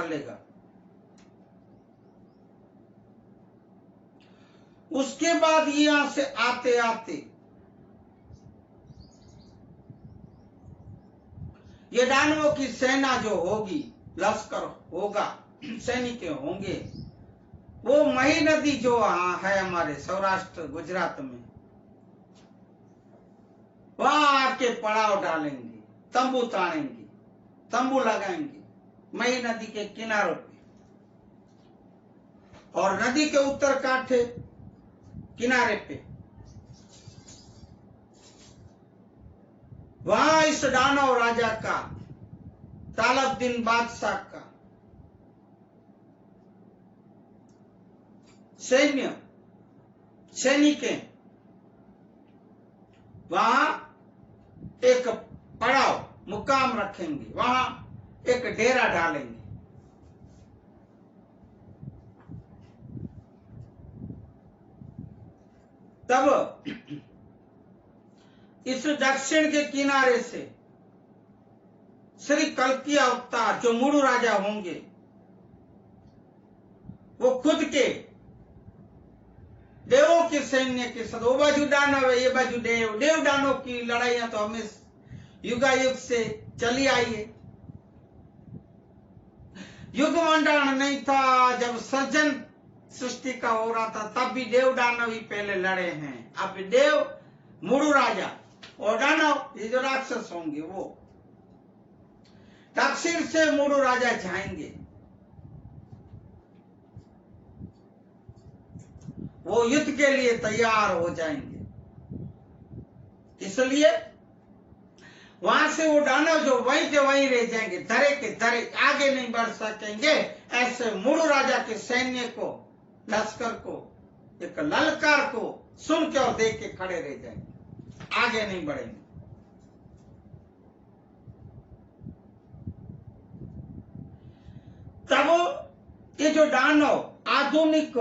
लेगा। उसके बाद यहां से आते आते ये दानवों की सेना जो होगी, लश्कर होगा, सैनिक होंगे, वो मही नदी जो है हमारे सौराष्ट्र गुजरात में, वहां आके पड़ाव डालेंगे, तंबू तानेंगे, तंबू लगाएंगे मही नदी के किनारों पे। और नदी के उत्तर कांठे किनारे पे वहां इस दानव राजा का, तालुद्दीन बादशाह का सैनिकें वहां एक पड़ाव, मुकाम रखेंगे, वहां एक डेरा डालेंगे। तब इस दक्षिण के किनारे से श्री कल्की अवतार जो मुरु राजा होंगे, वो खुद के देवों के सैन्य के साथ, वो बाजू दानव है, ये बाजू देव। देव दानव की लड़ाइयां तो हमें युगायुग से चली आई है। युग मंडान नहीं था, जब सर्जन सृष्टि का हो रहा था, तब भी देव दानव ही पहले लड़े हैं। अब देव मुरु राजा और दानव, ये जो राक्षस होंगे, वो दक्षिण से मुरु राजा जाएंगे। वो युद्ध के लिए तैयार हो जाएंगे। इसलिए वहां से वो दानव जो वहीं के वहीं रह जाएंगे, धरे के धरे, आगे नहीं बढ़ सकेंगे। ऐसे मुरु राजा के सैन्य को, लश्कर को, एक ललकार को सुन के और देख के खड़े रह जाएंगे, आगे नहीं बढ़ेंगे। तब ये जो दानव आधुनिक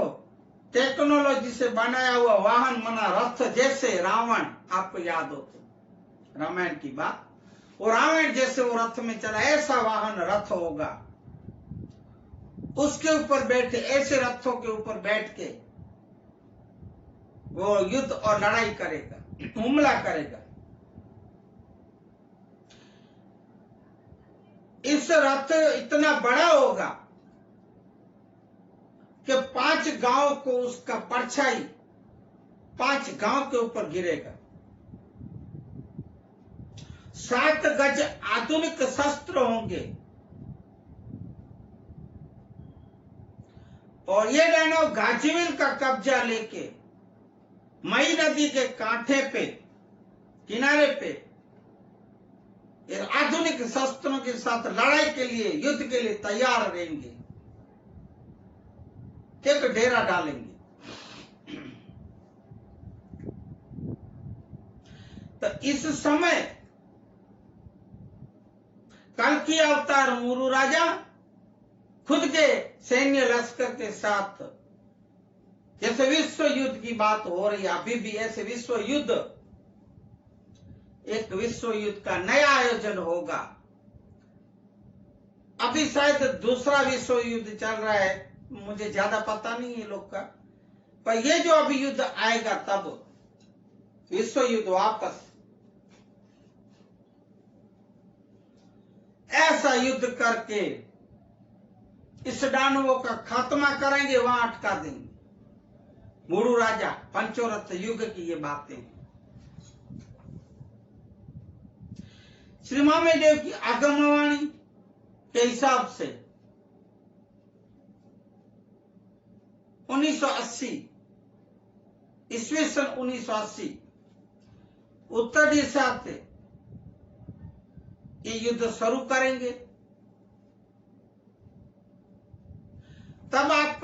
टेक्नोलॉजी से बनाया हुआ वाहन मना रथ, जैसे रावण, आपको याद हो तो रामायण की बात, वो रावण जैसे वो रथ में चला, ऐसा वाहन रथ होगा। उसके ऊपर बैठे, ऐसे रथों के ऊपर बैठ के वो युद्ध और लड़ाई करेगा, हमला करेगा। इस रथ इतना बड़ा होगा कि 5 गांव को उसका परछाई 5 गांव के ऊपर गिरेगा। 7 गज आधुनिक शस्त्र होंगे। और ये दानव गाजीविल का कब्जा लेके मई नदी के कांठे पे, किनारे पे, ये आधुनिक शस्त्रों के साथ लड़ाई के लिए, युद्ध के लिए तैयार रहेंगे। एक डेरा डालेंगे। तो इस समय कल की अवतार मुरु राजा खुद के सैन्य लश्कर के साथ, जैसे विश्व युद्ध की बात हो रही है अभी भी, ऐसे विश्व युद्ध, एक विश्व युद्ध का नया आयोजन होगा। अभी शायद दूसरा विश्व युद्ध चल रहा है, मुझे ज्यादा पता नहीं है लोग का, पर ये जो अभी युद्ध आएगा तब विश्व युद्ध वापस ऐसा युद्ध करके इस दानवों का खात्मा करेंगे, वहां अटका देंगे। मुरु राजा, पंचोरथ युग की ये बातें हैं। श्री मामेदेव की आगमवाणी के हिसाब से 1980 ईस्वी सन 1980 उत्तर दिशा से ये युद्ध शुरू करेंगे। तब आप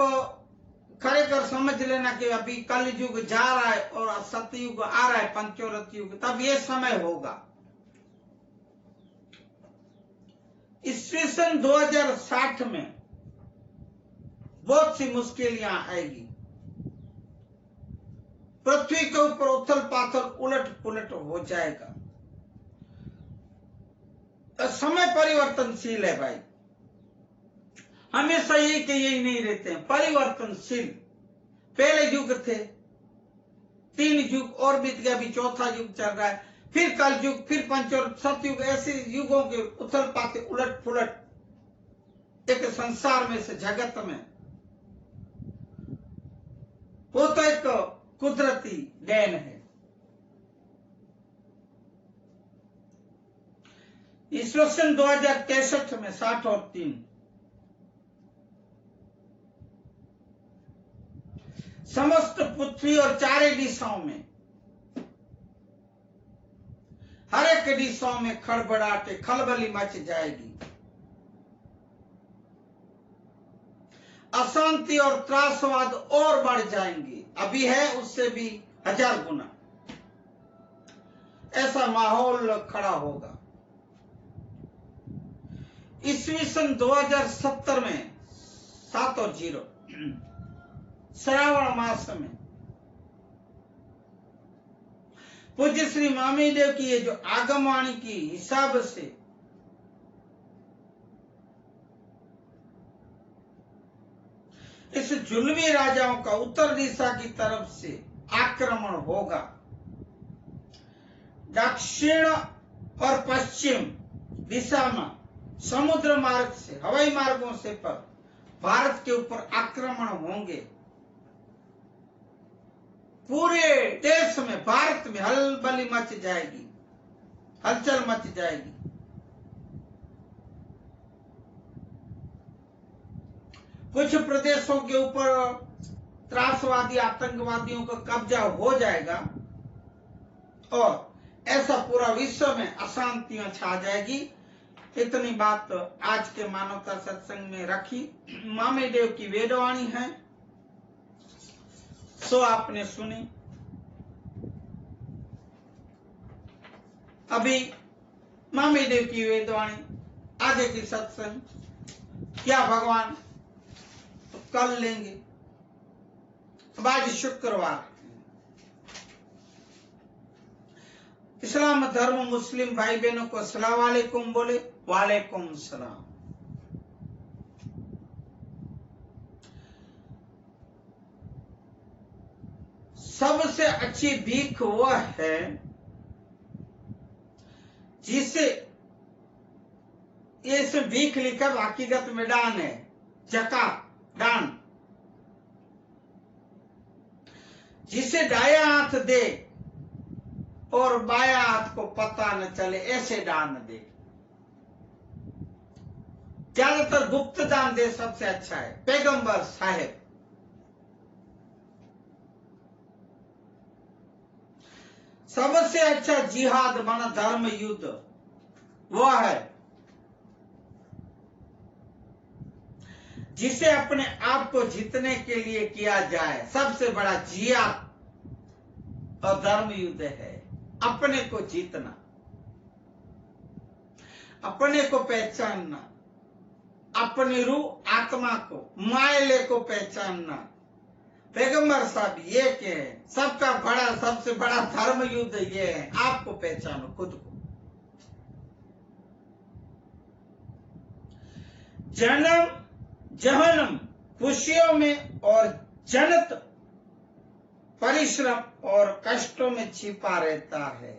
खड़े कर समझ लेना कि अभी कल युग जा रहा है और सतयुग आ रहा है, पंचोरथ युग, तब ये समय होगा। ईस्वी सन 2060 में बहुत सी मुश्किलियां आएगी। पृथ्वी के ऊपर उथल पाथल, उलट पुलट हो जाएगा। तो समय परिवर्तनशील है भाई, हमेशा ये कि यही नहीं रहते हैं, परिवर्तनशील। पहले युग थे, 3 युग और बीत गया, अभी 4था युग चल रहा है, फिर कल युग, फिर पंचोरथ, सतयुग, ऐसे युगों के उथल पाथल, उलट पुलट एक संसार में से जगत में, वो तो एक कुदरती देन है। ईस्वी सन 2063 में 60 और 3 समस्त पृथ्वी और चारे दिशाओं में, हर एक दिशाओं में खड़बड़ाहट, खलबली मच जाएगी। अशांति और त्रासवाद और बढ़ जाएंगे, अभी है उससे भी 1000 गुना। ऐसा माहौल खड़ा होगा। ईस्वी सन 2070 में 7 और 0 श्रावण मास में पूज्य श्री मामेदेव की ये जो आगमवाणी की हिसाब से इस जुल्मी राजाओं का उत्तर दिशा की तरफ से आक्रमण होगा। दक्षिण और पश्चिम दिशा में समुद्र मार्ग से, हवाई मार्गों से पर भारत के ऊपर आक्रमण होंगे। पूरे देश में, भारत में हलबली मच जाएगी, हलचल मच जाएगी। कुछ प्रदेशों के ऊपर त्रासवादी आतंकवादियों का कब्जा हो जाएगा और ऐसा पूरा विश्व में अशांतियां छा जाएगी। इतनी बात आज के मानवता सत्संग में रखी। मामी देव की वेदवाणी है, सो आपने सुनी। अभी मामी देव की वेदवाणी, आगे की सत्संग क्या भगवान तो कल लेंगे। अब आज शुक्रवार, इस्लाम धर्म मुस्लिम भाई बहनों को अस्सलाम वालेकुम बोले। वालेकुम सलाम। सबसे अच्छी भीख वह है जिसे, ये इसमें भीख लिखकर हकीकत में दान है, जका दान, जिसे दाया हाथ दे और बाया हाथ को पता न चले, ऐसे दान दे। ज्यादातर गुप्त दान दे, सबसे अच्छा है। पैगंबर साहेब सबसे अच्छा जिहाद माना धर्म युद्ध वह है जिसे अपने आप को जीतने के लिए किया जाए। सबसे बड़ा जिहाद और धर्म युद्ध है अपने को जीतना, अपने को पहचानना, अपनी रूह आत्मा को, मायले को पहचानना। पैगंबर साहब ये के सबका बड़ा, सबसे बड़ा धर्म युद्ध ये है, आपको पहचानो खुद को। जन्म जहन्नम खुशियों में और जन्नत परिश्रम और कष्टों में छिपा रहता है।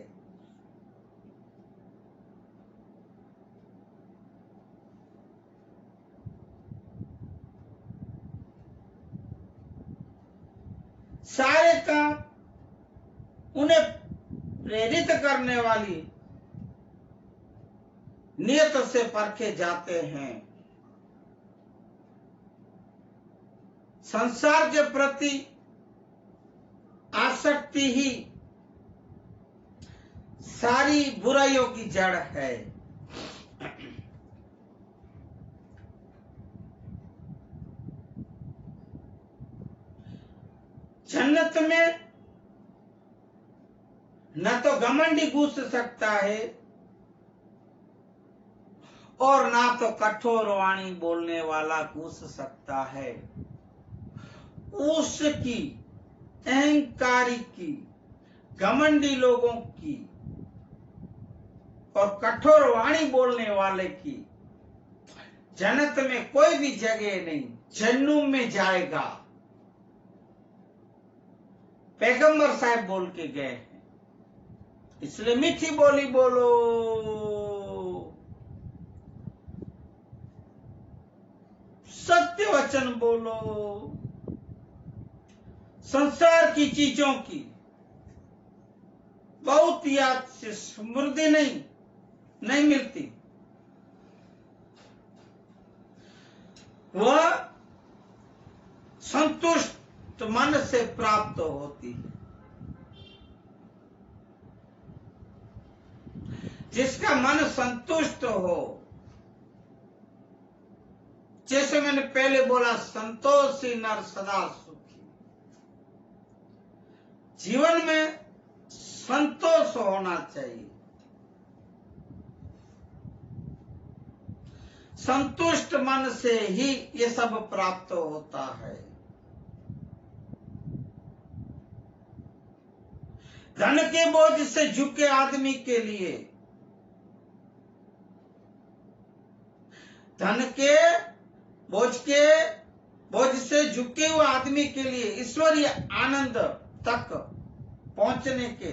सारे काम उन्हें प्रेरित करने वाली नियत से परखे जाते हैं। संसार के प्रति आसक्ति ही सारी बुराइयों की जड़ है। जन्नत में न तो घमंडी घुस सकता है और ना तो कठोर वाणी बोलने वाला घुस सकता है। उसकी, अहंकारी की, घमंडी लोगों की और कठोर वाणी बोलने वाले की जन्नत में कोई भी जगह नहीं। जन्नूम में जाएगा। पैगंबर साहब बोल के गए हैं, इसलिए मीठी बोली बोलो, सत्य वचन बोलो। संसार की चीजों की बहुत याद से समृद्धि नहीं मिलती, वह संतुष्ट तो मन से प्राप्त होती है। जिसका मन संतुष्ट हो, जैसे मैंने पहले बोला, संतोषी नर सदा सुखी। जीवन में संतोष होना चाहिए। संतुष्ट मन से ही ये सब प्राप्त होता है। धन के बोझ से झुके आदमी के लिए, धन के बोझ के बोझ से झुके हुए आदमी के लिए ईश्वरीय आनंद तक पहुंचने के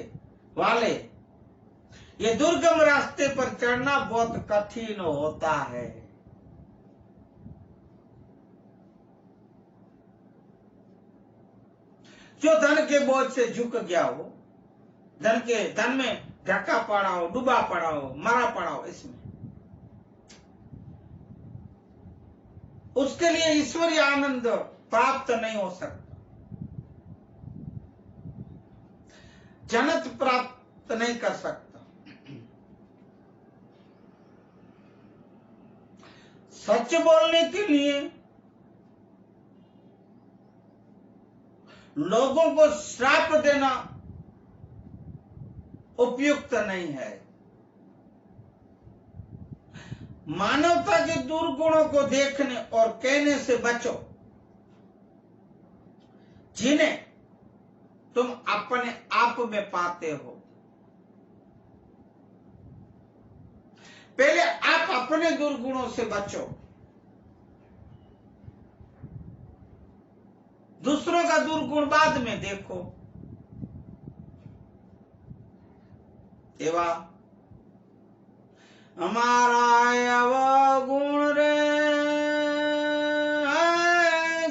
वाले ये दुर्गम रास्ते पर चढ़ना बहुत कठिन होता है। जो धन के बोझ से झुक गया हो, धन में ढका पड़ा हो, डूबा पड़ा हो, मरा पड़ा हो, इसमें उसके लिए ईश्वरीय आनंद प्राप्त नहीं हो सकता, जन्नत प्राप्त नहीं कर सकता। सच बोलने के लिए लोगों को श्राप देना उपयुक्त नहीं है। मानवता के दुर्गुणों को देखने और कहने से बचो जिन्हें तुम अपने आप में पाते हो। पहले आप अपने दुर्गुणों से बचो, दूसरों का दुर्गुण बाद में देखो। एवा हमारा अवगुण रे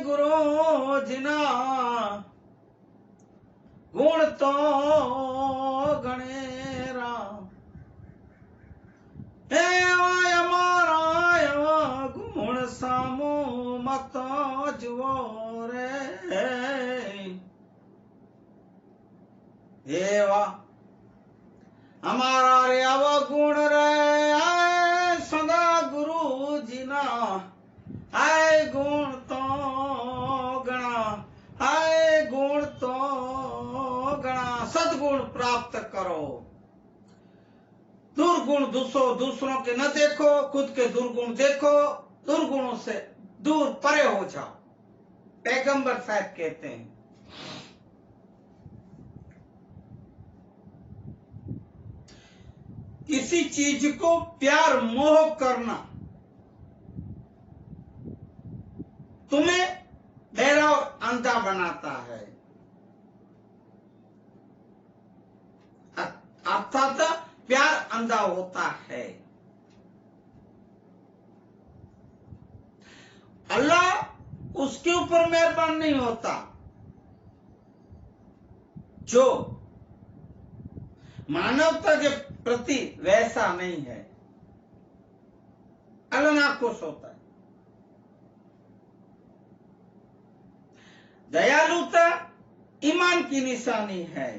गुरु जिना गुण तो गणेरा हमारा गुण सामू मत जुओ रे एवा हमारा रे अवगुण रे आए सदा गुरु जीना आए गुण तो गणा आए गुण तो गणा सद्गुण प्राप्त करो। दुर्गुण दूसरों के न देखो, खुद के दुर्गुण देखो, दुर्गुणों से दूर परे हो जाओ। पैगंबर साहब कहते हैं किसी चीज को प्यार मोह करना तुम्हें बहरा और अंधा बनाता है, अर्थात प्यार अंधा होता है। अल्लाह उसके ऊपर मेहरबान नहीं होता जो मानवता के प्रति वैसा नहीं है। अल्लाह नाखुश होता है। दयालुता ईमान की निशानी है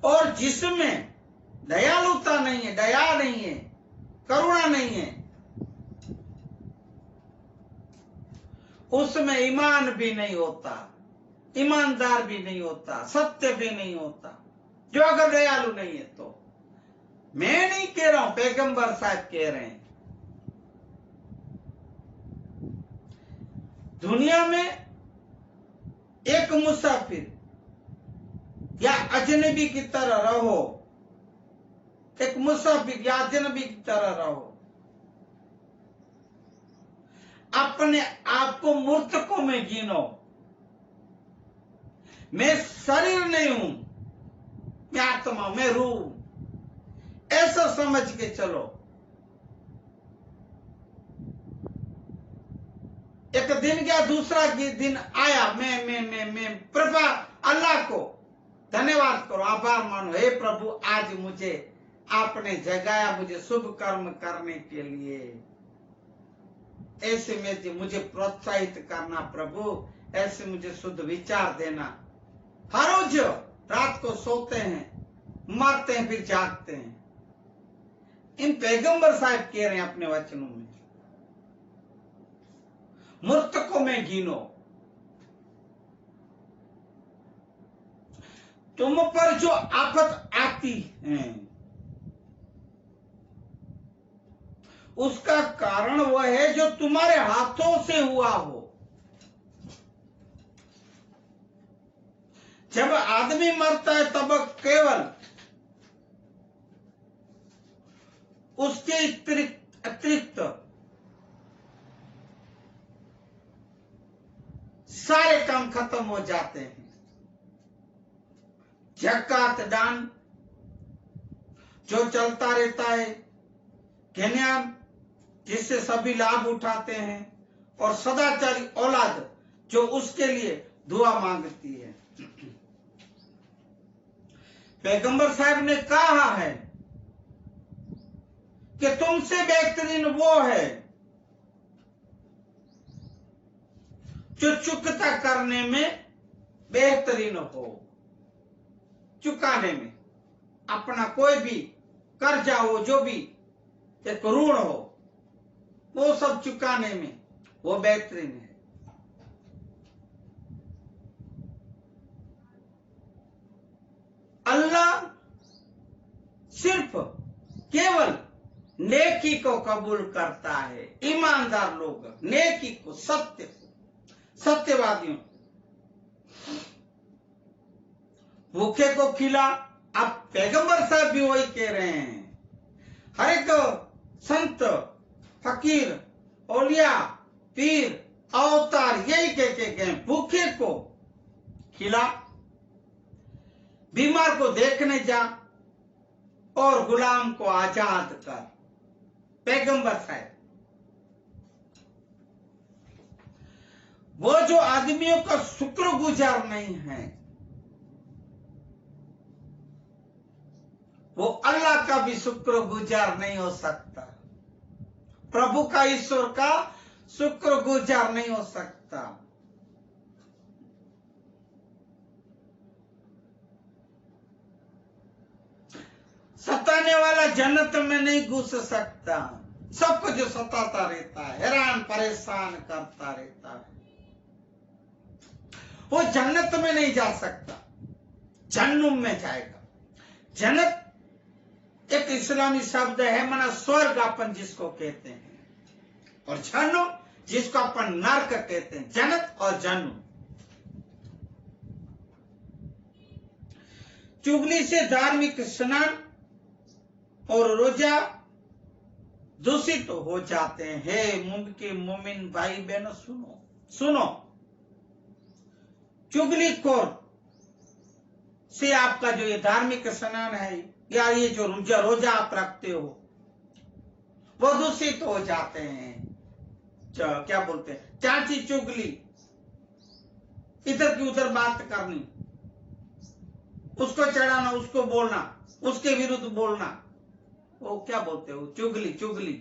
और जिसमें दयालुता नहीं है, दया नहीं है, करुणा नहीं है, उसमें ईमान भी नहीं होता, ईमानदार भी नहीं होता, सत्य भी नहीं होता। जो अगर दयालु नहीं है तो मैं नहीं कह रहा हूं, पैगंबर साहब कह रहे हैं। दुनिया में एक मुसाफिर या अजनबी की तरह रहो, एक मुसाफिर या अजनबी की तरह रहो। अपने आप को मूर्तकों में गिनो। मैं शरीर नहीं हूं, मैं आत्मा, मैं रूह, ऐसा समझ के चलो। एक दिन गया, दूसरा दिन आया, मैं प्रभा अल्लाह को धन्यवाद करो, आभार मानो। हे प्रभु, आज मुझे आपने जगाया, मुझे शुभ कर्म करने के लिए। ऐसे में मुझे प्रोत्साहित करना प्रभु, ऐसे मुझे शुद्ध विचार देना। हर रोज रात को सोते हैं, मरते हैं, फिर जागते हैं। इन पैगंबर साहब कह रहे हैं अपने वचनों में, मूर्तकों में गिनो। तुम पर जो आफत आती है उसका कारण वह है जो तुम्हारे हाथों से हुआ हो। जब आदमी मरता है तब केवल उसके अतिरिक्त काम खत्म हो जाते हैं। ज़कात दान जो चलता रहता है, कन्यान जिससे सभी लाभ उठाते हैं, और सदाचारी औलाद जो उसके लिए दुआ मांगती है। पैगंबर साहब ने कहा है कि तुमसे बेहतरीन वो है जो चुकता करने में बेहतरीन हो। चुकाने में, अपना कोई भी कर्जा हो, जो भी एक ऋण हो, वो सब चुकाने में वो बेहतरीन है। अल्लाह सिर्फ केवल नेकी को कबूल करता है। ईमानदार लोग नेकी को, सत्य को, सत्यवादियों, भूखे को खिला। अब पैगंबर साहब भी वही कह रहे हैं। हर एक संत, फकीर, औलिया, पीर, अवतार यही कह के गए, भूखे को खिला, बीमार को देखने जा और गुलाम को आजाद कर। पैगंबर साहब वो जो आदमियों का शुक्रगुजार नहीं है, वो अल्लाह का भी शुक्रगुजार नहीं हो सकता, प्रभु का, ईश्वर का शुक्रगुजार नहीं हो सकता। सताने वाला जन्नत में नहीं घुस सकता। सबको जो सताता रहता है, हैरान परेशान करता रहता है, वो जन्नत में नहीं जा सकता, जन्नुम में जाएगा। जन्नत एक इस्लामी शब्द है, माना स्वर्ग अपन जिसको कहते हैं, और जन्नुम जिसको अपन नर्क कहते हैं। जन्नत और जन्नुम। चुगली से धार्मिक स्नान और रोजा दूषित हो जाते हैं। मुमकिन मोमिन भाई बहनों सुनो, सुनो, चुगलीखोर से आपका जो ये धार्मिक स्नान है, या ये जो रोजा आप रखते हो, वो दूषित हो जाते हैं। क्या बोलते हैं, चाची चुगली, इधर की उधर बात करनी, उसको चढ़ाना, उसको बोलना, उसके विरुद्ध बोलना, वो क्या बोलते हो, चुगली। चुगली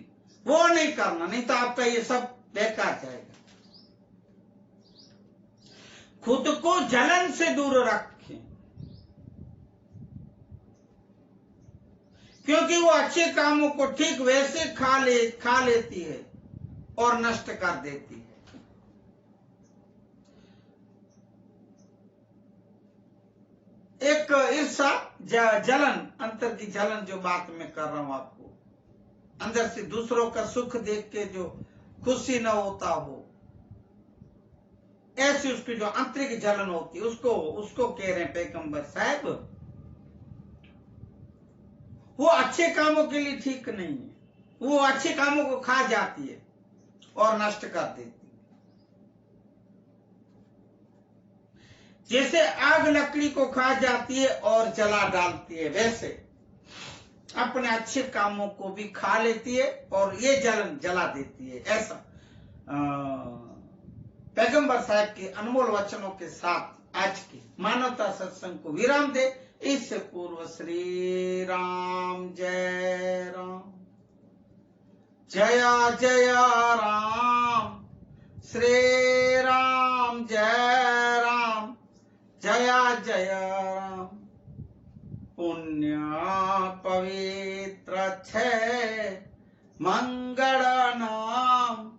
वो नहीं करना, नहीं तो आपका ये सब बेकार जाएगा। खुद को जलन से दूर रखें, क्योंकि वो अच्छे कामों को ठीक वैसे खा लेती है और नष्ट कर देती है। एक ईर्षा, जलन, अंतर की जलन, जो बात मैं कर रहा हूं आपको, अंदर से दूसरों का सुख देख के जो खुशी न होता हो, ऐसी उसकी जो आंतरिक जलन होती है, उसको कह रहे हैं पैगंबर साहब, वो अच्छे कामों के लिए ठीक नहीं है। वो अच्छे कामों को खा जाती है और नष्ट कर देती है। जैसे आग लकड़ी को खा जाती है और जला डालती है, वैसे अपने अच्छे कामों को भी खा लेती है और ये जलन जला देती है। ऐसा पैगंबर साहब के अनमोल वचनों के साथ आज की मानवता सत्संग को विराम दे। इससे पूर्व श्री राम जय राम, जया जया राम, श्री राम जय राम, जया जया राम। पुण्य पवित्र छे मंगल नाम,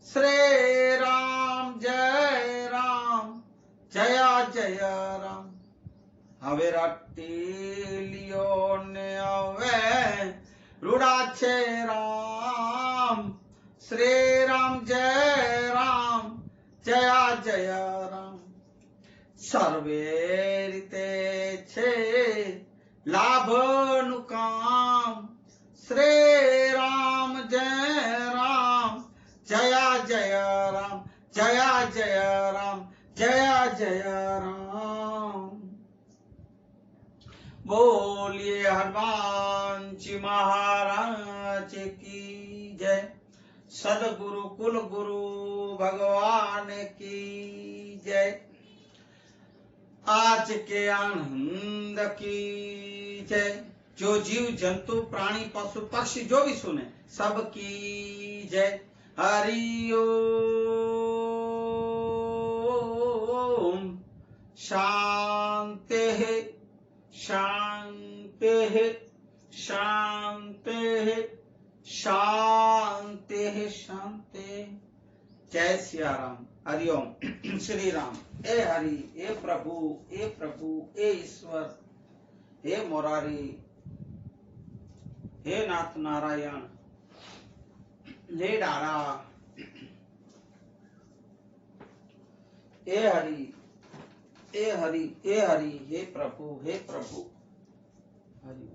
श्री राम जय राम, जया जया राम। हवे रट्टी लियो ने अवे रूढ़ा छे राम, श्री राम जय राम, जया जया राम। सर्वे रीते छे लाभ नुकाम, श्री राम जय राम, जया जया राम, जया जया राम, जय जय राम। बोलिए हनुमान जी महाराज की जय। सदगुरु कुल गुरु भगवान की जय। आज के आनंद की जय। जो जीव जंतु प्राणी पशु पक्षी जो भी सुने सबकी जय। हरि ओम। शांति शांति शांति शांति शांति। जय सिया राम। हरिओम। श्री राम। ए हरि, ए प्रभु, ए ईश्वर, हे मुरारी, हे नाथ नारायण, हे डारा, हे हरि, हे हरि, हे हरि, हे प्रभु, हरि।